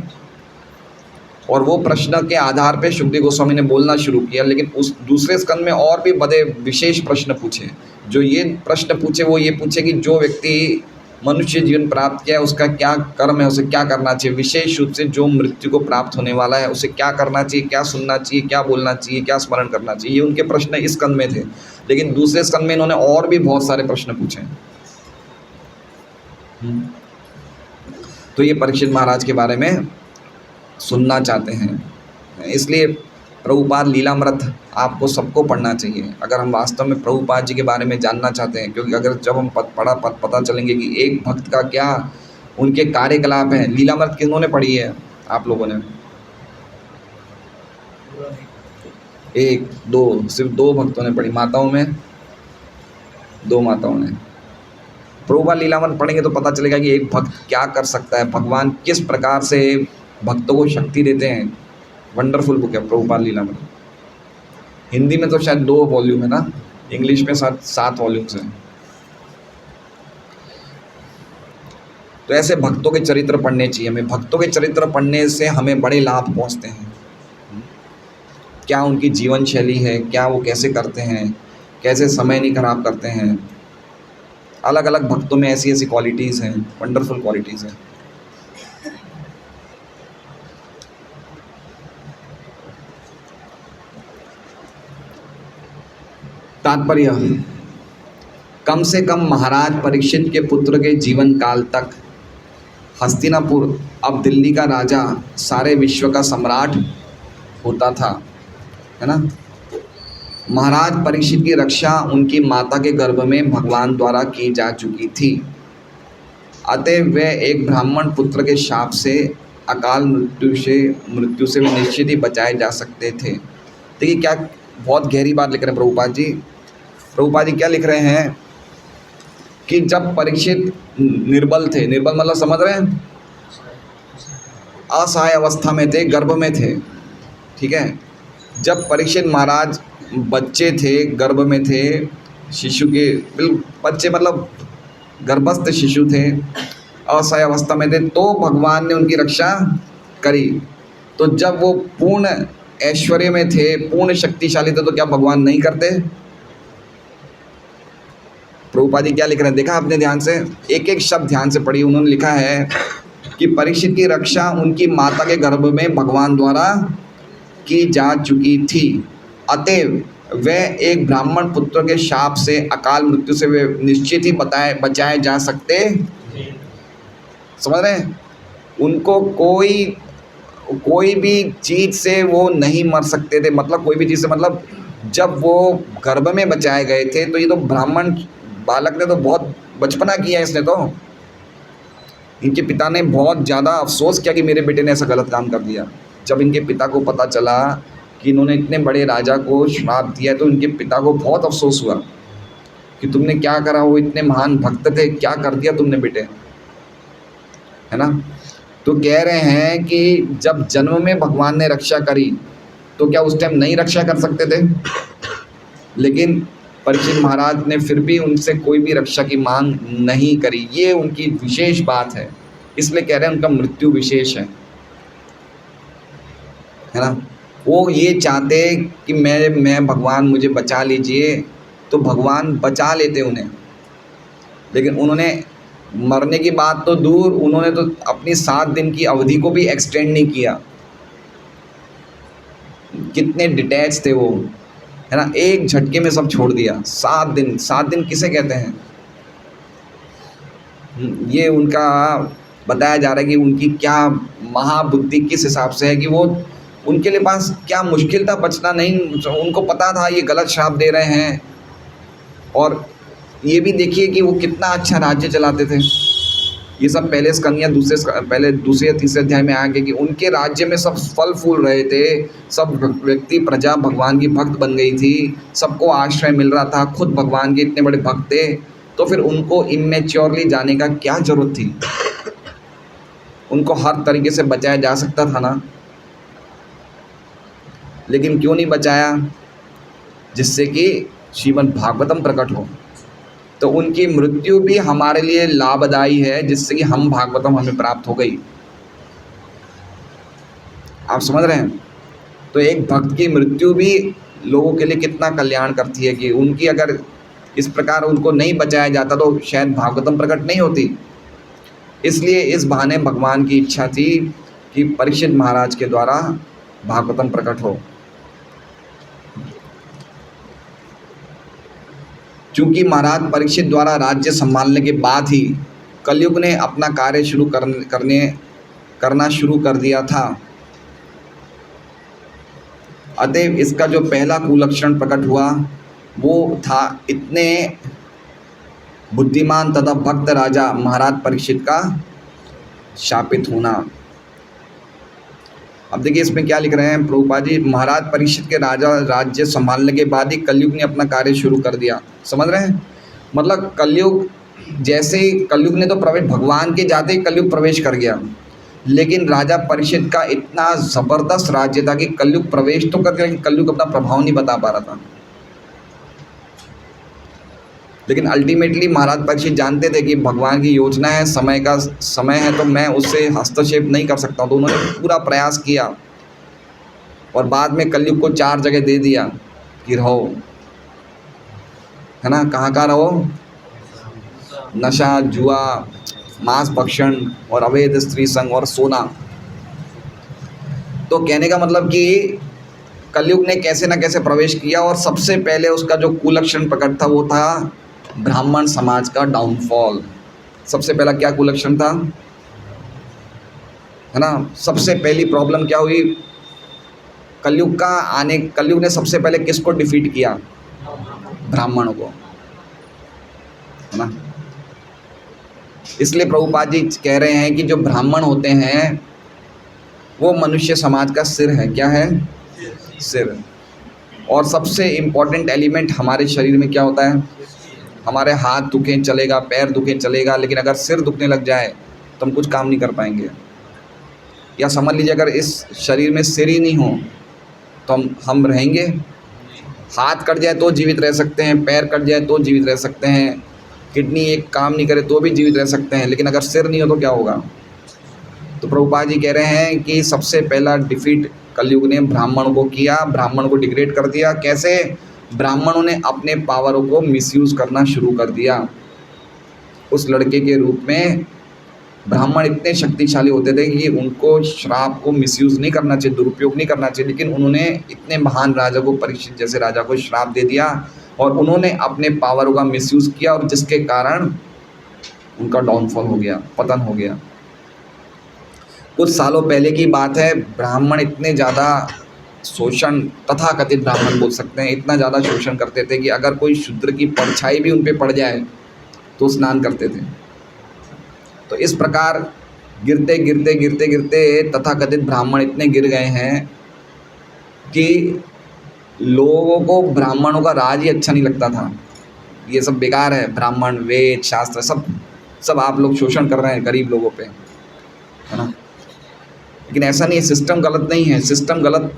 और वो प्रश्न के आधार पे सुखदेव गोस्वामी ने बोलना शुरू किया। लेकिन उस दूसरे स्कंद में और भी बड़े विशेष प्रश्न पूछे। जो ये प्रश्न पूछे वो ये पूछे कि जो व्यक्ति मनुष्य जीवन प्राप्त किया है उसका क्या कर्म है, उसे क्या करना चाहिए। विशेष रूप से जो मृत्यु को प्राप्त होने वाला है उसे क्या करना चाहिए, क्या सुनना चाहिए, क्या बोलना चाहिए, क्या स्मरण करना चाहिए। ये उनके प्रश्न इस स्कंद में थे। लेकिन दूसरे स्कंद में इन्होंने और भी बहुत सारे प्रश्न पूछे। तो ये परीक्षित महाराज के बारे में सुनना चाहते हैं। इसलिए प्रभुपाद लीलामृत आपको सबको पढ़ना चाहिए अगर हम वास्तव में प्रभुपाद जी के बारे में जानना चाहते हैं, क्योंकि अगर जब हम पता चलेंगे कि एक भक्त का क्या उनके कार्यकलाप हैं। लीलामृत किन्होंने पढ़ी है आप लोगों ने? एक दो, सिर्फ 2 भक्तों ने पढ़ी, माताओं में 2 माताओं ने। प्रभुपाद लीलामृत पढ़ेंगे तो पता चलेगा कि एक भक्त क्या कर सकता है, भगवान किस प्रकार से भक्तों को शक्ति देते हैं। वंडरफुल बुक है प्रभुपाद लीलामृत। हिंदी में तो शायद 2 वॉल्यूम है ना, इंग्लिश में 7 वॉल्यूम्स हैं। तो ऐसे भक्तों के चरित्र पढ़ने चाहिए हमें। भक्तों के चरित्र पढ़ने से हमें बड़े लाभ पहुंचते हैं। क्या उनकी जीवन शैली है, क्या वो कैसे करते हैं, कैसे समय नहीं खराब करते हैं। अलग अलग भक्तों में ऐसी ऐसी क्वालिटीज़ हैं, वंडरफुल क्वालिटीज़ हैं। तात्पर्य, कम से कम महाराज परीक्षित के पुत्र के जीवन काल तक हस्तिनापुर, अब दिल्ली का राजा, सारे विश्व का सम्राट होता था, है ना। महाराज परीक्षित की रक्षा उनकी माता के गर्भ में भगवान द्वारा की जा चुकी थी। अतः वे एक ब्राह्मण पुत्र के शाप से, अकाल मृत्यु से वे निश्चित ही बचाए जा सकते थे। देखिए क्या बहुत गहरी बात लिख रहे हैं प्रभुपाद जी। प्रभुपाद जी क्या लिख रहे हैं कि जब परीक्षित निर्बल थे, निर्बल मतलब समझ रहे हैं, असहाय अवस्था में थे, गर्भ में थे, ठीक है। जब परीक्षित महाराज बच्चे थे, गर्भ में थे, शिशु के बिल्कुल बच्चे मतलब गर्भस्थ शिशु थे, असहाय अवस्था में थे, तो भगवान ने उनकी रक्षा करी। तो जब वो पूर्ण ऐश्वर्य में थे, पूर्ण शक्तिशाली थे, तो क्या भगवान नहीं करते? प्रभुपाद जी क्या लिख रहे हैं देखा आपने ध्यान से, एक एक शब्द ध्यान से पढ़िए। उन्होंने लिखा है कि परीक्षित की रक्षा उनकी माता के गर्भ में भगवान द्वारा की जा चुकी थी। अतएव वे एक ब्राह्मण पुत्र के शाप से, अकाल मृत्यु से वे निश्चित ही बचाए जा सकते। समझ रहे हैं? उनको कोई भी चीज़ से वो नहीं मर सकते थे। मतलब कोई भी चीज़ से, मतलब जब वो गर्भ में बचाए गए थे तो ये तो ब्राह्मण बालक ने तो बहुत बचपना किया इसने तो। इनके पिता ने बहुत ज़्यादा अफसोस किया कि मेरे बेटे ने ऐसा गलत काम कर दिया। जब इनके पिता को पता चला कि इन्होंने इतने बड़े राजा को श्राप दिया, तो इनके पिता को बहुत अफसोस हुआ कि तुमने क्या करा, वो इतने महान भक्त थे, क्या कर दिया तुमने बेटे, है ना। तो कह रहे हैं कि जब जन्म में भगवान ने रक्षा करी तो क्या उस टाइम नहीं रक्षा कर सकते थे? लेकिन परीक्षित महाराज ने फिर भी उनसे कोई भी रक्षा की मांग नहीं करी। ये उनकी विशेष बात है, इसलिए कह रहे हैं उनका मृत्यु विशेष है ना। वो ये चाहते कि मैं भगवान मुझे बचा लीजिए, तो भगवान बचा लेते उन्हें। लेकिन उन्होंने मरने की बात तो दूर, उन्होंने तो अपनी 7 दिन की अवधि को भी एक्सटेंड नहीं किया। कितने डिटैच थे वो, है ना। एक झटके में सब छोड़ दिया। 7 दिन किसे कहते हैं? ये उनका बताया जा रहा है कि उनकी क्या महाबुद्धि किस हिसाब से है कि वो, उनके लिए पास क्या मुश्किल था बचना। नहीं, उनको पता था ये गलत श्राप दे रहे हैं। और ये भी देखिए कि वो कितना अच्छा राज्य चलाते थे। ये सब पहले स्कंदियाँ दूसरे या तीसरे अध्याय में आएंगे कि उनके राज्य में सब फल फूल रहे थे, सब व्यक्ति प्रजा भगवान की भक्त बन गई थी, सबको आश्रय मिल रहा था, खुद भगवान के इतने बड़े भक्त थे। तो फिर उनको इमेच्योरली जाने का क्या ज़रूरत थी? उनको हर तरीके से बचाया जा सकता था ना। लेकिन क्यों नहीं बचाया? जिससे कि श्रीमद् भागवतम प्रकट हो। तो उनकी मृत्यु भी हमारे लिए लाभदायी है, जिससे कि हम भागवतम हमें प्राप्त हो गई। आप समझ रहे हैं? तो एक भक्त की मृत्यु भी लोगों के लिए कितना कल्याण करती है कि उनकी अगर इस प्रकार उनको नहीं बचाया जाता तो शायद भागवतम प्रकट नहीं होती। इसलिए इस बहाने भगवान की इच्छा थी कि परीक्षित महाराज के द्वारा भागवतम प्रकट हो। क्योंकि महाराज परीक्षित द्वारा राज्य संभालने के बाद ही कलयुग ने अपना कार्य करना शुरू कर दिया था। अतएव इसका जो पहला कुलक्षण प्रकट हुआ वो था इतने बुद्धिमान तथा भक्त राजा महाराज परीक्षित का शापित होना। अब देखिए इसमें क्या लिख रहे हैं प्रभुपाद जी, महाराज परीक्षित के राजा राज्य संभालने के बाद ही कलयुग ने अपना कार्य शुरू कर दिया। समझ रहे हैं? मतलब कलयुग जैसे ही कलयुग ने तो प्रवेश, भगवान के जाते ही कलयुग प्रवेश कर गया, लेकिन राजा परीक्षित का इतना ज़बरदस्त राज्य था कि कलयुग प्रवेश तो कर गया, लेकिन कलयुग अपना प्रभाव नहीं बता पा रहा था। लेकिन अल्टीमेटली महाराज परीक्षित जानते थे कि भगवान की योजना है, समय है, तो मैं उससे हस्तक्षेप नहीं कर सकता हूँ। तो उन्होंने पूरा प्रयास किया और बाद में कलयुग को 4 जगह दे दिया कि रहो, है ना, कहाँ रहो, नशा, जुआ, मांस भक्षण और अवैध स्त्री संग और सोना। तो कहने का मतलब कि कलयुग ने कैसे न कैसे प्रवेश किया और सबसे पहले उसका जो कुलक्षण प्रकट था वो था ब्राह्मण समाज का डाउनफॉल। सबसे पहला क्या कुलक्षण था, है ना? सबसे पहली प्रॉब्लम क्या हुई, कलयुग ने सबसे पहले किसको डिफीट किया? ब्राह्मणों को, है ना? इसलिए प्रभुपाद जी कह रहे हैं कि जो ब्राह्मण होते हैं वो मनुष्य समाज का सिर है। क्या है? सिर। और सबसे इम्पोर्टेंट एलिमेंट हमारे शरीर में क्या होता है? हमारे हाथ दुखें चलेगा, पैर दुखें चलेगा, लेकिन अगर सिर दुखने लग जाए तो हम कुछ काम नहीं कर पाएंगे। या समझ लीजिए अगर इस शरीर में सिर ही नहीं हो तो हम रहेंगे। हाथ कट जाए तो जीवित रह सकते हैं, पैर कट जाए तो जीवित रह सकते हैं, किडनी एक काम नहीं करे तो भी जीवित रह सकते हैं, लेकिन अगर सिर नहीं हो तो क्या होगा? तो प्रभुपाद जी कह रहे हैं कि सबसे पहला डिफीट कलयुग ने ब्राह्मणों को किया, ब्राह्मण को डिग्रेड कर दिया। कैसे? ब्राह्मणों ने अपने पावरों को मिसयूज़ करना शुरू कर दिया। उस लड़के के रूप में ब्राह्मण इतने शक्तिशाली होते थे कि उनको श्राप को मिसयूज़ नहीं करना चाहिए, दुरुपयोग नहीं करना चाहिए, लेकिन उन्होंने इतने महान राजा को, परीक्षित जैसे राजा को श्राप दे दिया और उन्होंने अपने पावरों का मिसयूज़ किया और जिसके कारण उनका डाउनफॉल हो गया, पतन हो गया। कुछ सालों पहले की बात है, ब्राह्मण इतने ज़्यादा शोषण, तथाकथित ब्राह्मण बोल सकते हैं, इतना ज़्यादा शोषण करते थे कि अगर कोई शूद्र की परछाई भी उन पे पड़ जाए तो स्नान करते थे। तो इस प्रकार गिरते गिरते गिरते गिरते तथाकथित ब्राह्मण इतने गिर गए हैं कि लोगों को ब्राह्मणों का राज ही अच्छा नहीं लगता था। ये सब बेकार है, ब्राह्मण, वेद, शास्त्र सब आप लोग शोषण कर रहे हैं गरीब लोगों पे, है ना? लेकिन ऐसा नहीं है, सिस्टम गलत नहीं है, सिस्टम गलत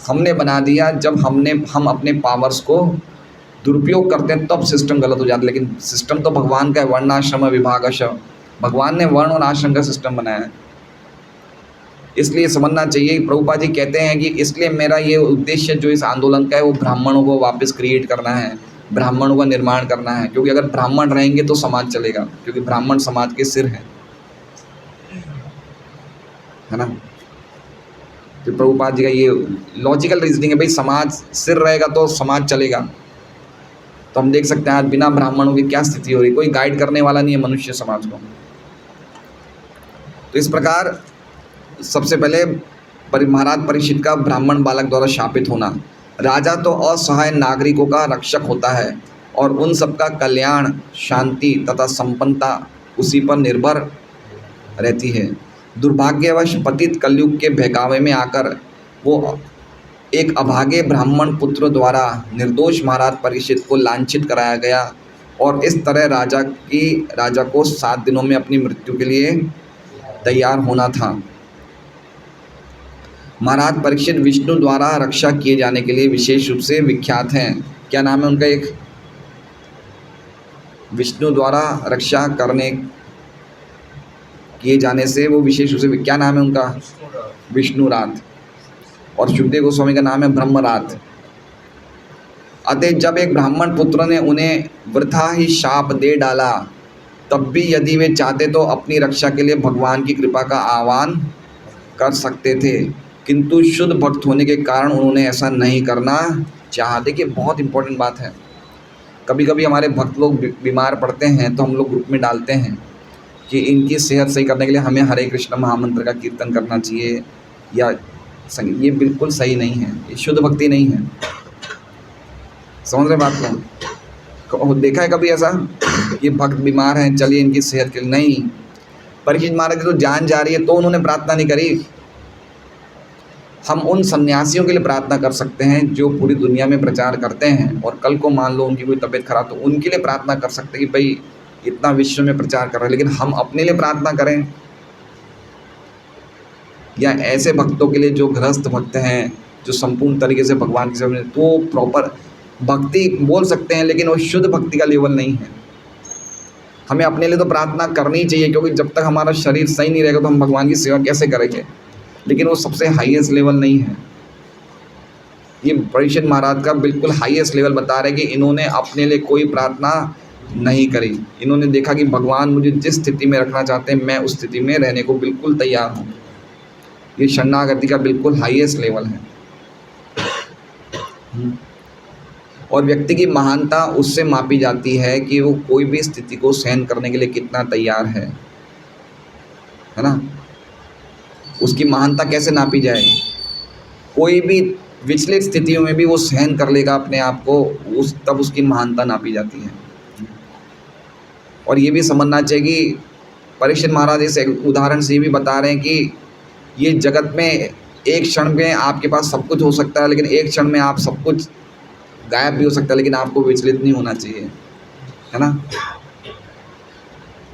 हमने बना दिया। जब हम अपने पावर्स को दुरुपयोग करते हैं तब सिस्टम गलत हो जाता है। लेकिन सिस्टम तो भगवान का है, वर्णाश्रम विभागश, भगवान ने वर्ण और आश्रम का सिस्टम बनाया है। इसलिए समझना चाहिए। प्रभुपाद जी कहते हैं कि इसलिए मेरा ये उद्देश्य जो इस आंदोलन का है वो ब्राह्मणों को वापस क्रिएट करना है, ब्राह्मणों का निर्माण करना है, क्योंकि अगर ब्राह्मण रहेंगे तो समाज चलेगा, क्योंकि ब्राह्मण समाज के सिर हैं, है ना? तो प्रभुपाद जी का ये लॉजिकल रीजनिंग है, भाई समाज सिर रहेगा तो समाज चलेगा। तो हम देख सकते हैं आज बिना ब्राह्मणों की क्या स्थिति हो रही, कोई गाइड करने वाला नहीं है मनुष्य समाज को। तो इस प्रकार सबसे पहले महाराज परीक्षित का ब्राह्मण बालक द्वारा शापित होना। राजा तो असहाय नागरिकों का रक्षक होता है और उन सबका कल्याण, शांति तथा संपन्नता उसी पर निर्भर रहती है। दुर्भाग्यवश पतित कलयुग के बहकावे में आकर वो एक अभागे ब्राह्मण पुत्र द्वारा निर्दोष महाराज परीक्षित को लांछित कराया गया और इस तरह राजा को 7 दिनों में अपनी मृत्यु के लिए तैयार होना था। महाराज परीक्षित विष्णु द्वारा रक्षा किए जाने के लिए विशेष रूप से विख्यात हैं। क्या नाम है उनका? एक विष्णु द्वारा रक्षा किए जाने से वो विशेष रूप से, क्या नाम है उनका? विष्णुरात। और सुखदेव गोस्वामी का नाम है ब्रह्मरात। अतः जब एक ब्राह्मण पुत्र ने उन्हें वृथा ही शाप दे डाला, तब भी यदि वे चाहते तो अपनी रक्षा के लिए भगवान की कृपा का आह्वान कर सकते थे, किंतु शुद्ध भक्त होने के कारण उन्होंने ऐसा नहीं करना चाहा। देखिए बहुत इंपॉर्टेंट बात है। कभी कभी हमारे भक्त लोग बीमार पड़ते हैं तो हम लोग ग्रुप में डालते हैं कि इनकी सेहत सही करने के लिए हमें हरे कृष्ण महामंत्र का कीर्तन करना चाहिए या संगीत, ये बिल्कुल सही नहीं है, ये शुद्ध भक्ति नहीं है। समझ रहे बात को? देखा है कभी ऐसा कि भक्त बीमार हैं, चलिए इनकी सेहत के लिए? नहीं, परीक्षित महाराज की तो जान जा रही है तो उन्होंने प्रार्थना नहीं करी। हम उन सन्यासियों के लिए प्रार्थना कर सकते हैं जो पूरी दुनिया में प्रचार करते हैं, और कल को मान लो उनकी कोई तबीयत खराब तो उनके लिए प्रार्थना कर सकते हैं कि भाई इतना विश्व में प्रचार कर रहे हैं, लेकिन हम अपने लिए प्रार्थना करें? या ऐसे भक्तों के लिए जो गृहस्थ भक्त हैं, जो संपूर्ण तरीके से भगवान की सेवा में, तो प्रॉपर भक्ति बोल सकते हैं लेकिन वो शुद्ध भक्ति का लेवल नहीं है। हमें अपने लिए तो प्रार्थना करनी चाहिए, क्योंकि जब तक हमारा शरीर सही नहीं रहेगा तो हम भगवान की सेवा कैसे करेंगे, लेकिन वो सबसे हाईएस्ट लेवल नहीं है। ये परीक्षित महाराज का बिल्कुल हाईएस्ट लेवल बता रहे कि इन्होंने अपने लिए कोई प्रार्थना नहीं करी। इन्होंने देखा कि भगवान मुझे जिस स्थिति में रखना चाहते हैं मैं उस स्थिति में रहने को बिल्कुल तैयार हूँ। ये शरणागति का बिल्कुल हाईएस्ट लेवल है। और व्यक्ति की महानता उससे मापी जाती है कि वो कोई भी स्थिति को सहन करने के लिए कितना तैयार है ना? उसकी महानता कैसे नापी जाए? कोई भी विचलित स्थितियों में भी वो सहन कर लेगा अपने आप को, तब उसकी महानता नापी जाती है। और ये भी समझना चाहिए कि परीक्षित महाराज इस उदाहरण से ये भी बता रहे हैं कि ये जगत में एक क्षण में आपके पास सब कुछ हो सकता है, लेकिन एक क्षण में आप सब कुछ गायब भी हो सकता है, लेकिन आपको विचलित नहीं होना चाहिए, है ना?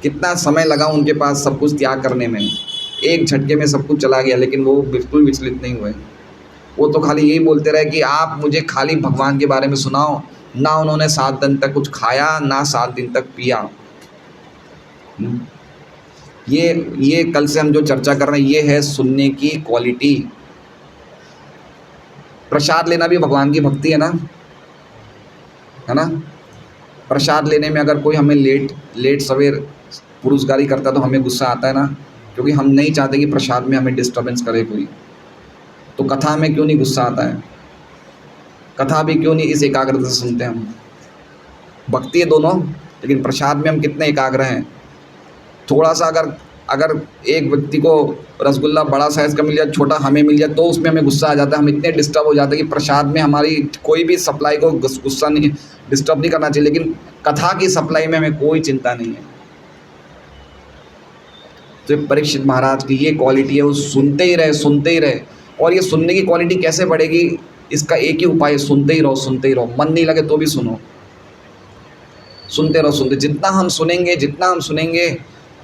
कितना समय लगा उनके पास सब कुछ त्याग करने में, एक झटके में सब कुछ चला गया, लेकिन वो बिल्कुल विचलित नहीं हुए। वो तो खाली यही बोलते रहे कि आप मुझे खाली भगवान के बारे में सुनाओ। ना उन्होंने 7 दिन तक कुछ खाया, ना 7 दिन तक पिया। ये कल से हम जो चर्चा कर रहे हैं ये है सुनने की क्वालिटी। प्रसाद लेना भी भगवान की भक्ति है ना, है ना? प्रसाद लेने में अगर कोई हमें लेट सवेर पुरुषगारी करता है तो हमें गुस्सा आता है ना, क्योंकि हम नहीं चाहते कि प्रसाद में हमें डिस्टर्बेंस करे कोई। तो कथा में क्यों नहीं गुस्सा आता है? कथा भी क्यों नहीं इस एकाग्रता से सुनते हैं हम? भक्ति है दोनों, लेकिन प्रसाद में हम कितने एकाग्र हैं? थोड़ा सा अगर एक व्यक्ति को रसगुल्ला बड़ा साइज़ का मिल जाए, छोटा हमें मिल जाए, तो उसमें हमें गुस्सा आ जाता है। हम इतने डिस्टर्ब हो जाते हैं कि प्रसाद में हमारी कोई भी सप्लाई को गुस्सा नहीं, डिस्टर्ब नहीं करना चाहिए, लेकिन कथा की सप्लाई में हमें कोई चिंता नहीं है। तो परीक्षित महाराज की ये क्वालिटी है, वो सुनते ही रहे। और ये सुनने की क्वालिटी कैसे बढ़ेगी? इसका एक ही उपाय है, सुनते ही रहो। मन नहीं लगे तो भी सुनो, सुनते रहो। जितना हम सुनेंगे,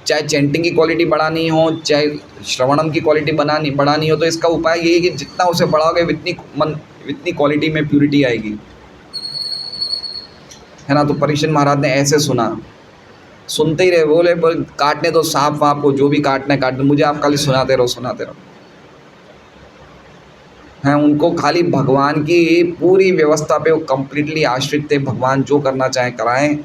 चाहे चैंटिंग की क्वालिटी बढ़ानी हो, चाहे श्रवणम की क्वालिटी बढ़ानी हो, तो इसका उपाय यही है कि जितना उसे बढ़ाओगे इतनी क्वालिटी में प्यूरिटी आएगी, है ना? तो परीक्षित महाराज ने ऐसे सुना, सुनते ही रहे। बोले काटने दो सांप वाप को, जो भी काटना है काटने, मुझे आप खाली सुनाते रहो। हैं, उनको खाली भगवान की पूरी व्यवस्था पे वो कम्प्लीटली आश्रित थे। भगवान जो करना चाहे कराएं,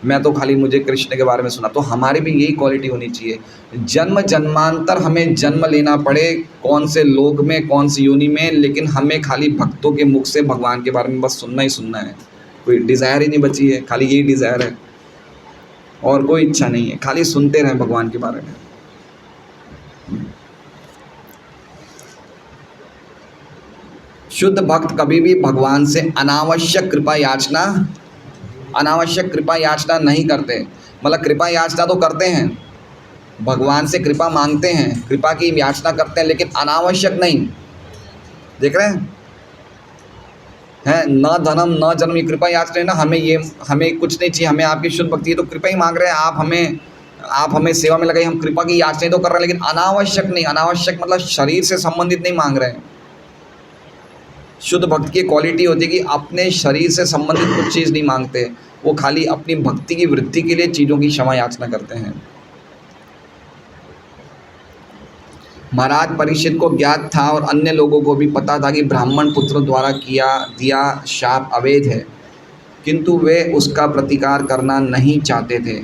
मैं तो खाली मुझे कृष्ण के बारे में सुना। तो हमारी भी यही क्वालिटी होनी चाहिए। जन्म जन्मांतर हमें जन्म लेना पड़े, कौन से लोक में, कौन सी योनि में, लेकिन हमें खाली भक्तों के मुख से भगवान के बारे में बस सुनना ही सुनना है। कोई डिज़ायर ही नहीं बची है, खाली यही डिज़ायर है और कोई इच्छा नहीं है। खाली सुनते रहें भगवान के बारे में। शुद्ध भक्त कभी भी भगवान से अनावश्यक कृपा याचना नहीं करते। मतलब कृपा याचना तो करते हैं, भगवान से कृपा मांगते हैं, कृपा की याचना करते हैं, लेकिन अनावश्यक नहीं। देख रहे हैं न धनम न जन्म, ये कृपा याचना है ना। हमें कुछ नहीं चाहिए, हमें आपकी शुद्ध भक्ति है, तो कृपा ही मांग रहे हैं। आप हमें सेवा में लगाइए, हम कृपा की याचना तो कर रहे हैं, लेकिन अनावश्यक नहीं। अनावश्यक मतलब शरीर से संबंधित नहीं मांग रहे हैं। शुद्ध भक्त की क्वालिटी होती है कि अपने शरीर से संबंधित कुछ चीज़ नहीं मांगते, वो खाली अपनी भक्ति की वृद्धि के लिए चीज़ों की क्षमा याचना करते हैं। महाराज परीक्षित को ज्ञात था और अन्य लोगों को भी पता था कि ब्राह्मण पुत्र द्वारा दिया शाप अवैध है, किंतु वे उसका प्रतिकार करना नहीं चाहते थे,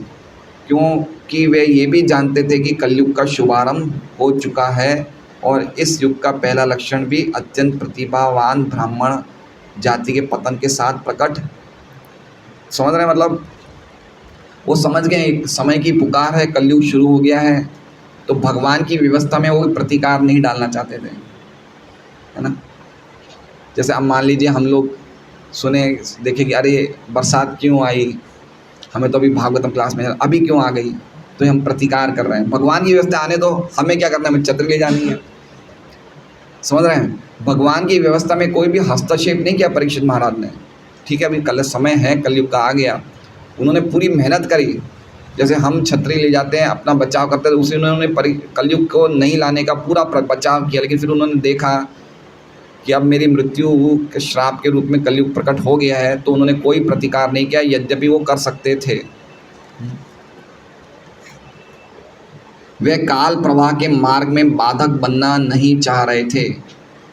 क्योंकि वे ये भी जानते थे कि कलयुग का शुभारंभ हो चुका है और इस युग का पहला लक्षण भी अत्यंत प्रतिभावान ब्राह्मण जाति के पतन के साथ प्रकट। समझ रहे हैं? मतलब वो समझ गए एक समय की पुकार है, कलयुग शुरू हो गया है, तो भगवान की व्यवस्था में वो प्रतिकार नहीं डालना चाहते थे, है ना। जैसे अब मान लीजिए हम लोग सुने देखे कि अरे बरसात क्यों आई, हमें तो अभी भागवतम क्लास में अभी क्यों आ गई, तो हम प्रतिकार कर रहे हैं। भगवान की व्यवस्था आने दो, हमें क्या करना है, हमें छतरी ले जानी है। समझ रहे हैं, भगवान की व्यवस्था में कोई भी हस्तक्षेप नहीं किया परीक्षित महाराज ने। ठीक है, अभी कल समय है, कलयुग का आ गया, उन्होंने पूरी मेहनत करी। जैसे हम छतरी ले जाते हैं, अपना बचाव करते हैं, उसी उन्होंने कलयुग को नहीं लाने का पूरा बचाव किया। लेकिन फिर उन्होंने देखा कि अब मेरी मृत्यु के श्राप के रूप में कलयुग प्रकट हो गया है, तो उन्होंने कोई प्रतिकार नहीं किया, यद्यपि वो कर सकते थे। वे काल प्रवाह के मार्ग में बाधक बनना नहीं चाह रहे थे,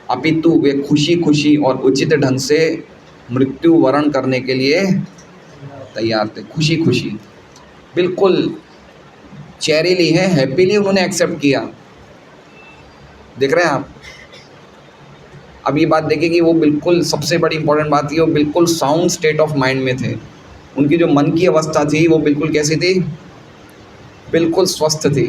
अपितु वे खुशी खुशी और उचित ढंग से मृत्यु वरण करने के लिए तैयार थे। खुशी खुशी, बिल्कुल चेरीली है, हैप्पीली उन्होंने एक्सेप्ट किया। देख रहे हैं आप। अब ये बात देखिए कि वो बिल्कुल, सबसे बड़ी इंपॉर्टेंट बात ये, वो बिल्कुल साउंड स्टेट ऑफ माइंड में थे। उनकी जो मन की अवस्था थी वो बिल्कुल कैसी थी, बिल्कुल स्वस्थ थी।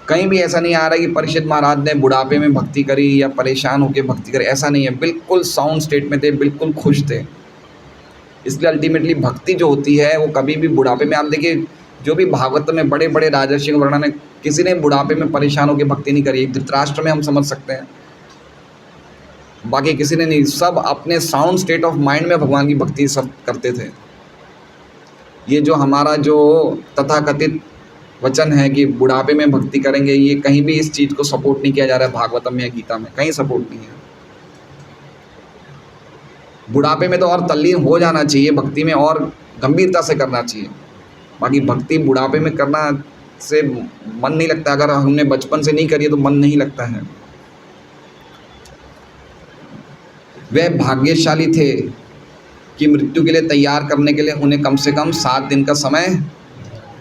कहीं भी ऐसा नहीं आ रहा कि परीक्षित महाराज ने बुढ़ापे में भक्ति करी या परेशान होकर भक्ति करी, ऐसा नहीं है। बिल्कुल साउंड स्टेट में थे, बिल्कुल खुश थे। इसलिए अल्टीमेटली भक्ति जो होती है वो कभी भी बुढ़ापे में, आप देखिए जो भी भागवत में बड़े बड़े राजर्षि का वर्णन है, किसी ने बुढ़ापे में परेशान होकर भक्ति नहीं करी। धृतराष्ट्र में हम समझ सकते हैं, बाकी किसी ने नहीं। सब अपने साउंड स्टेट ऑफ माइंड में भगवान की भक्ति सब करते थे। ये जो हमारा जो तथाकथित वचन है कि बुढ़ापे में भक्ति करेंगे, ये कहीं भी इस चीज़ को सपोर्ट नहीं किया जा रहा है, भागवतम में या गीता में कहीं सपोर्ट नहीं है। बुढ़ापे में तो और तल्लीन हो जाना चाहिए भक्ति में, और गंभीरता से करना चाहिए। बाकी भक्ति बुढ़ापे में करना से मन नहीं लगता, अगर हमने बचपन से नहीं करी तो मन नहीं लगता है। वे भाग्यशाली थे कि मृत्यु के लिए तैयार करने के लिए उन्हें कम से कम 7 दिन का समय।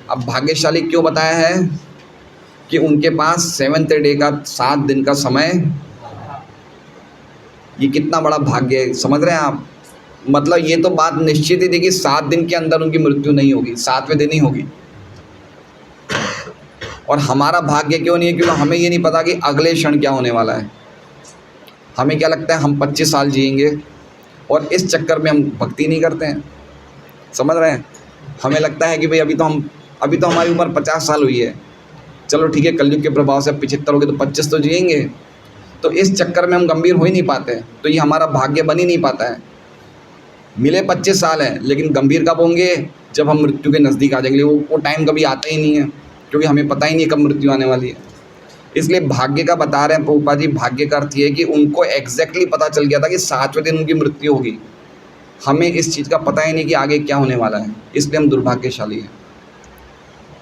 अब भाग्यशाली क्यों बताया है कि उनके पास 7th डे का 7 दिन का समय। ये कितना बड़ा भाग्य है, समझ रहे हैं आप। मतलब ये तो बात निश्चित ही थी कि 7 दिन के अंदर उनकी मृत्यु नहीं होगी, 7वें दिन ही होगी। और हमारा भाग्य क्यों नहीं है, क्योंकि हमें ये नहीं पता कि अगले क्षण क्या होने वाला है। हमें क्या लगता है हम 25 साल जिएंगे, और इस चक्कर में हम भक्ति नहीं करते हैं। समझ रहे हैं, हमें लगता है कि भाई अभी तो हमारी उम्र 50 साल हुई है, चलो ठीक है, कलयुग के प्रभाव से 75 हो गए तो 25 तो जिएंगे। तो इस चक्कर में हम गंभीर हो ही नहीं पाते, तो ये हमारा भाग्य बन ही नहीं पाता है। मिले 25 साल है, लेकिन गंभीर कब होंगे, जब हम मृत्यु के नज़दीक आ जाएंगे। वो टाइम कभी आता ही नहीं है, क्योंकि हमें पता ही नहीं कब मृत्यु आने वाली है। इसलिए भाग्य का बता रहे हैं प्रभुपाद जी। भाग्य का अर्थ ये है कि उनको एग्जैक्टली पता चल गया था कि 7वें दिन उनकी मृत्यु होगी। हमें इस चीज़ का पता ही नहीं कि आगे क्या होने वाला है, इसलिए हम दुर्भाग्यशाली हैं।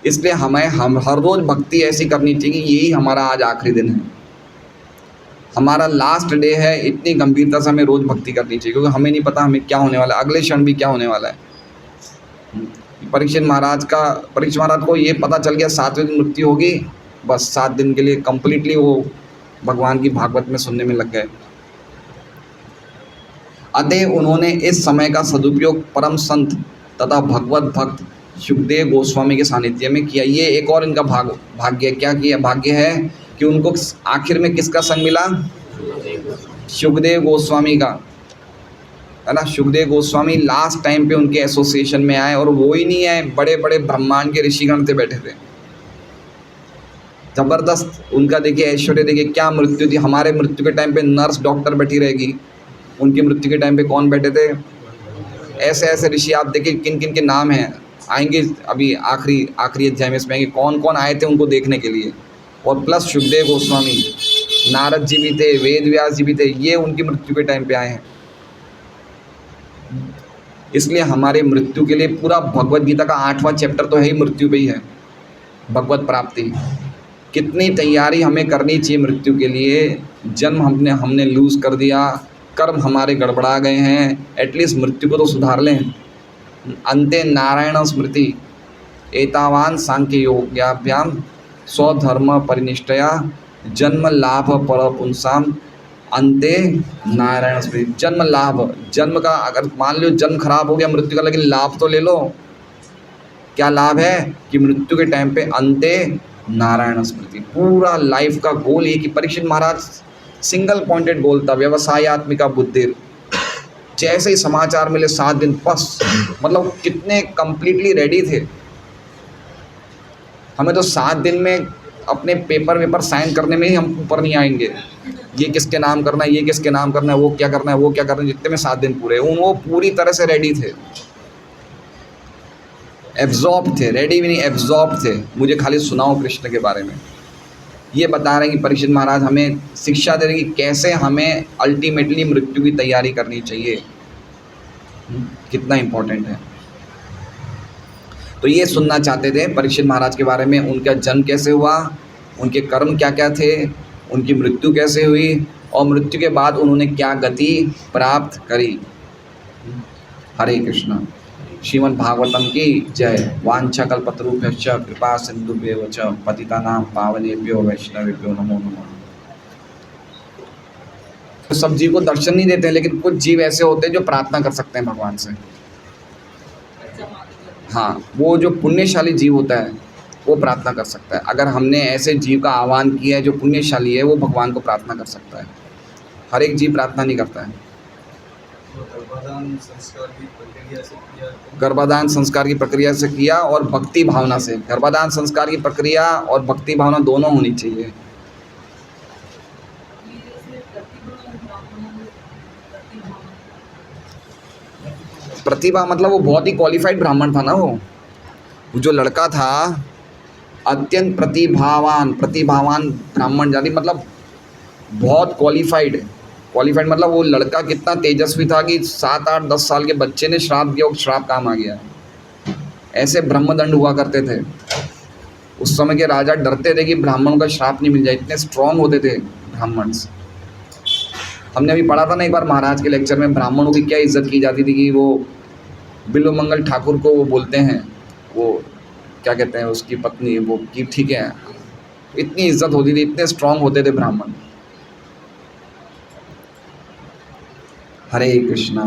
इसलिए हम हर रोज़ भक्ति ऐसी करनी चाहिए कि यही हमारा आज आखिरी दिन है, हमारा लास्ट डे है। इतनी गंभीरता से हमें रोज़ भक्ति करनी चाहिए, क्योंकि हमें नहीं पता हमें क्या होने वाला है, अगले क्षण भी क्या होने वाला है। परीक्षित महाराज को ये पता चल गया 7वें दिन मृत्यु होगी, बस 7 दिन के लिए कंप्लीटली वो भगवान की भागवत में सुनने में लग गए। अतः उन्होंने इस समय का सदुपयोग परम संत तथा भगवत भक्त सुखदेव गोस्वामी के सानिध्य में किया। ये एक और इनका भाग्य क्या किया, भाग्य है कि उनको आखिर में किसका संग मिला, सुखदेव गोस्वामी का, है ना। सुखदेव गोस्वामी लास्ट टाइम पे उनके एसोसिएशन में आए, और वो ही नहीं आए, बड़े बड़े ब्रह्मांड के ऋषिगण थे बैठे थे। ज़बरदस्त उनका देखिए ऐश्वर्य, देखिए क्या मृत्यु थी। हमारे मृत्यु के टाइम पे नर्स डॉक्टर बैठी रहेगी, उनकी मृत्यु के टाइम पे कौन बैठे थे, ऐसे ऐसे ऋषि। आप देखिए किन किन के नाम हैं, आएंगे अभी आखिरी अध्याय में इसमें आएंगे कौन कौन आए थे उनको देखने के लिए। और प्लस सुखदेव गोस्वामी, नारद जी भी थे, वेद व्यास जी भी थे, ये उनकी मृत्यु के टाइम पे आए हैं। इसलिए हमारे मृत्यु के लिए पूरा भगवत गीता का 8वां चैप्टर तो है ही मृत्यु पे ही है, भगवत प्राप्ति। कितनी तैयारी हमें करनी चाहिए मृत्यु के लिए। जन्म हमने लूज़ कर दिया, कर्म हमारे गड़बड़ा गए हैं, एटलीस्ट मृत्यु को तो सुधार लें। अंते नारायण स्मृति एतावान सांख्य योग्याभ्याम स्वधर्म परिनिष्ठया जन्म लाभ पर पुंसाम अंते नारायण स्मृति। जन्म लाभ, जन्म का अगर मान लो जन्म खराब हो गया मृत्यु का, लेकिन लाभ तो ले लो। क्या लाभ है कि मृत्यु के टाइम पे अंते नारायण स्मृति। पूरा लाइफ का गोल ये कि परीक्षित महाराज सिंगल पॉइंटेड गोल था, व्यवसायत्मिका बुद्धि। जैसे ही समाचार मिले 7 दिन बस, मतलब कितने कंप्लीटली रेडी थे। हमें तो 7 दिन में अपने पेपर वेपर साइन करने में ही हम ऊपर नहीं आएंगे। ये किसके नाम करना है, ये किसके नाम करना है, वो क्या करना है, वो क्या करना है, जितने में 7 दिन पूरे वो पूरी तरह से रेडी थे, एब्जॉर्ब थे, रेडी भी नहीं एब्जॉर्ब थे। मुझे खाली सुनाओ कृष्ण के बारे में। ये बता रहे हैं कि परीक्षित महाराज हमें शिक्षा दे रहे हैं कि कैसे हमें अल्टीमेटली मृत्यु की तैयारी करनी चाहिए, कितना इम्पोर्टेंट है। तो ये सुनना चाहते थे परीक्षित महाराज के बारे में, उनका जन्म कैसे हुआ, उनके कर्म क्या क्या थे, उनकी मृत्यु कैसे हुई और मृत्यु के बाद उन्होंने क्या गति प्राप्त करी। हरे कृष्णा। श्रीमद् भागवतम की जय। वांछा कल्पतरुभ्यश्च कृपा सिंधुभ्येव च पतितानां पावनेभ्यो वैष्णवेभ्यो नमो नमः। तो सब जीव को दर्शन नहीं देते हैं, लेकिन कुछ जीव ऐसे होते हैं जो प्रार्थना कर सकते हैं भगवान से। हाँ, वो जो पुण्यशाली जीव होता है वो प्रार्थना कर सकता है। अगर हमने ऐसे जीव का आह्वान किया है जो पुण्यशाली है, वो भगवान को प्रार्थना कर सकता है। हर एक जीव प्रार्थना नहीं करता है। गर्भाधान संस्कार की प्रक्रिया से किया और भक्ति भावना से। गर्भाधान संस्कार की प्रक्रिया और भक्ति भावना दोनों होनी चाहिए। प्रतिभा मतलब वो बहुत ही क्वालिफाइड ब्राह्मण था ना। वो जो लड़का था अत्यंत प्रतिभावान ब्राह्मण जाति, मतलब बहुत क्वालिफाइड मतलब वो लड़का कितना तेजस्वी था कि 7, 8, 10 साल के बच्चे ने श्राप दिया, श्राप काम आ गया। ऐसे ब्रह्मदंड हुआ करते थे उस समय के राजा, डरते थे कि ब्राह्मणों का श्राप नहीं मिल जाए, इतने स्ट्रांग होते थे ब्राह्मण्स। हमने अभी पढ़ा था ना एक बार महाराज के लेक्चर में, ब्राह्मणों की क्या इज्जत की जाती थी कि वो बिल्वमंगल ठाकुर को वो बोलते हैं, वो क्या कहते हैं उसकी पत्नी, वो की ठीक है, इतनी इज्जत होती थी, इतने स्ट्रांग होते थे ब्राह्मण। हरे कृष्णा।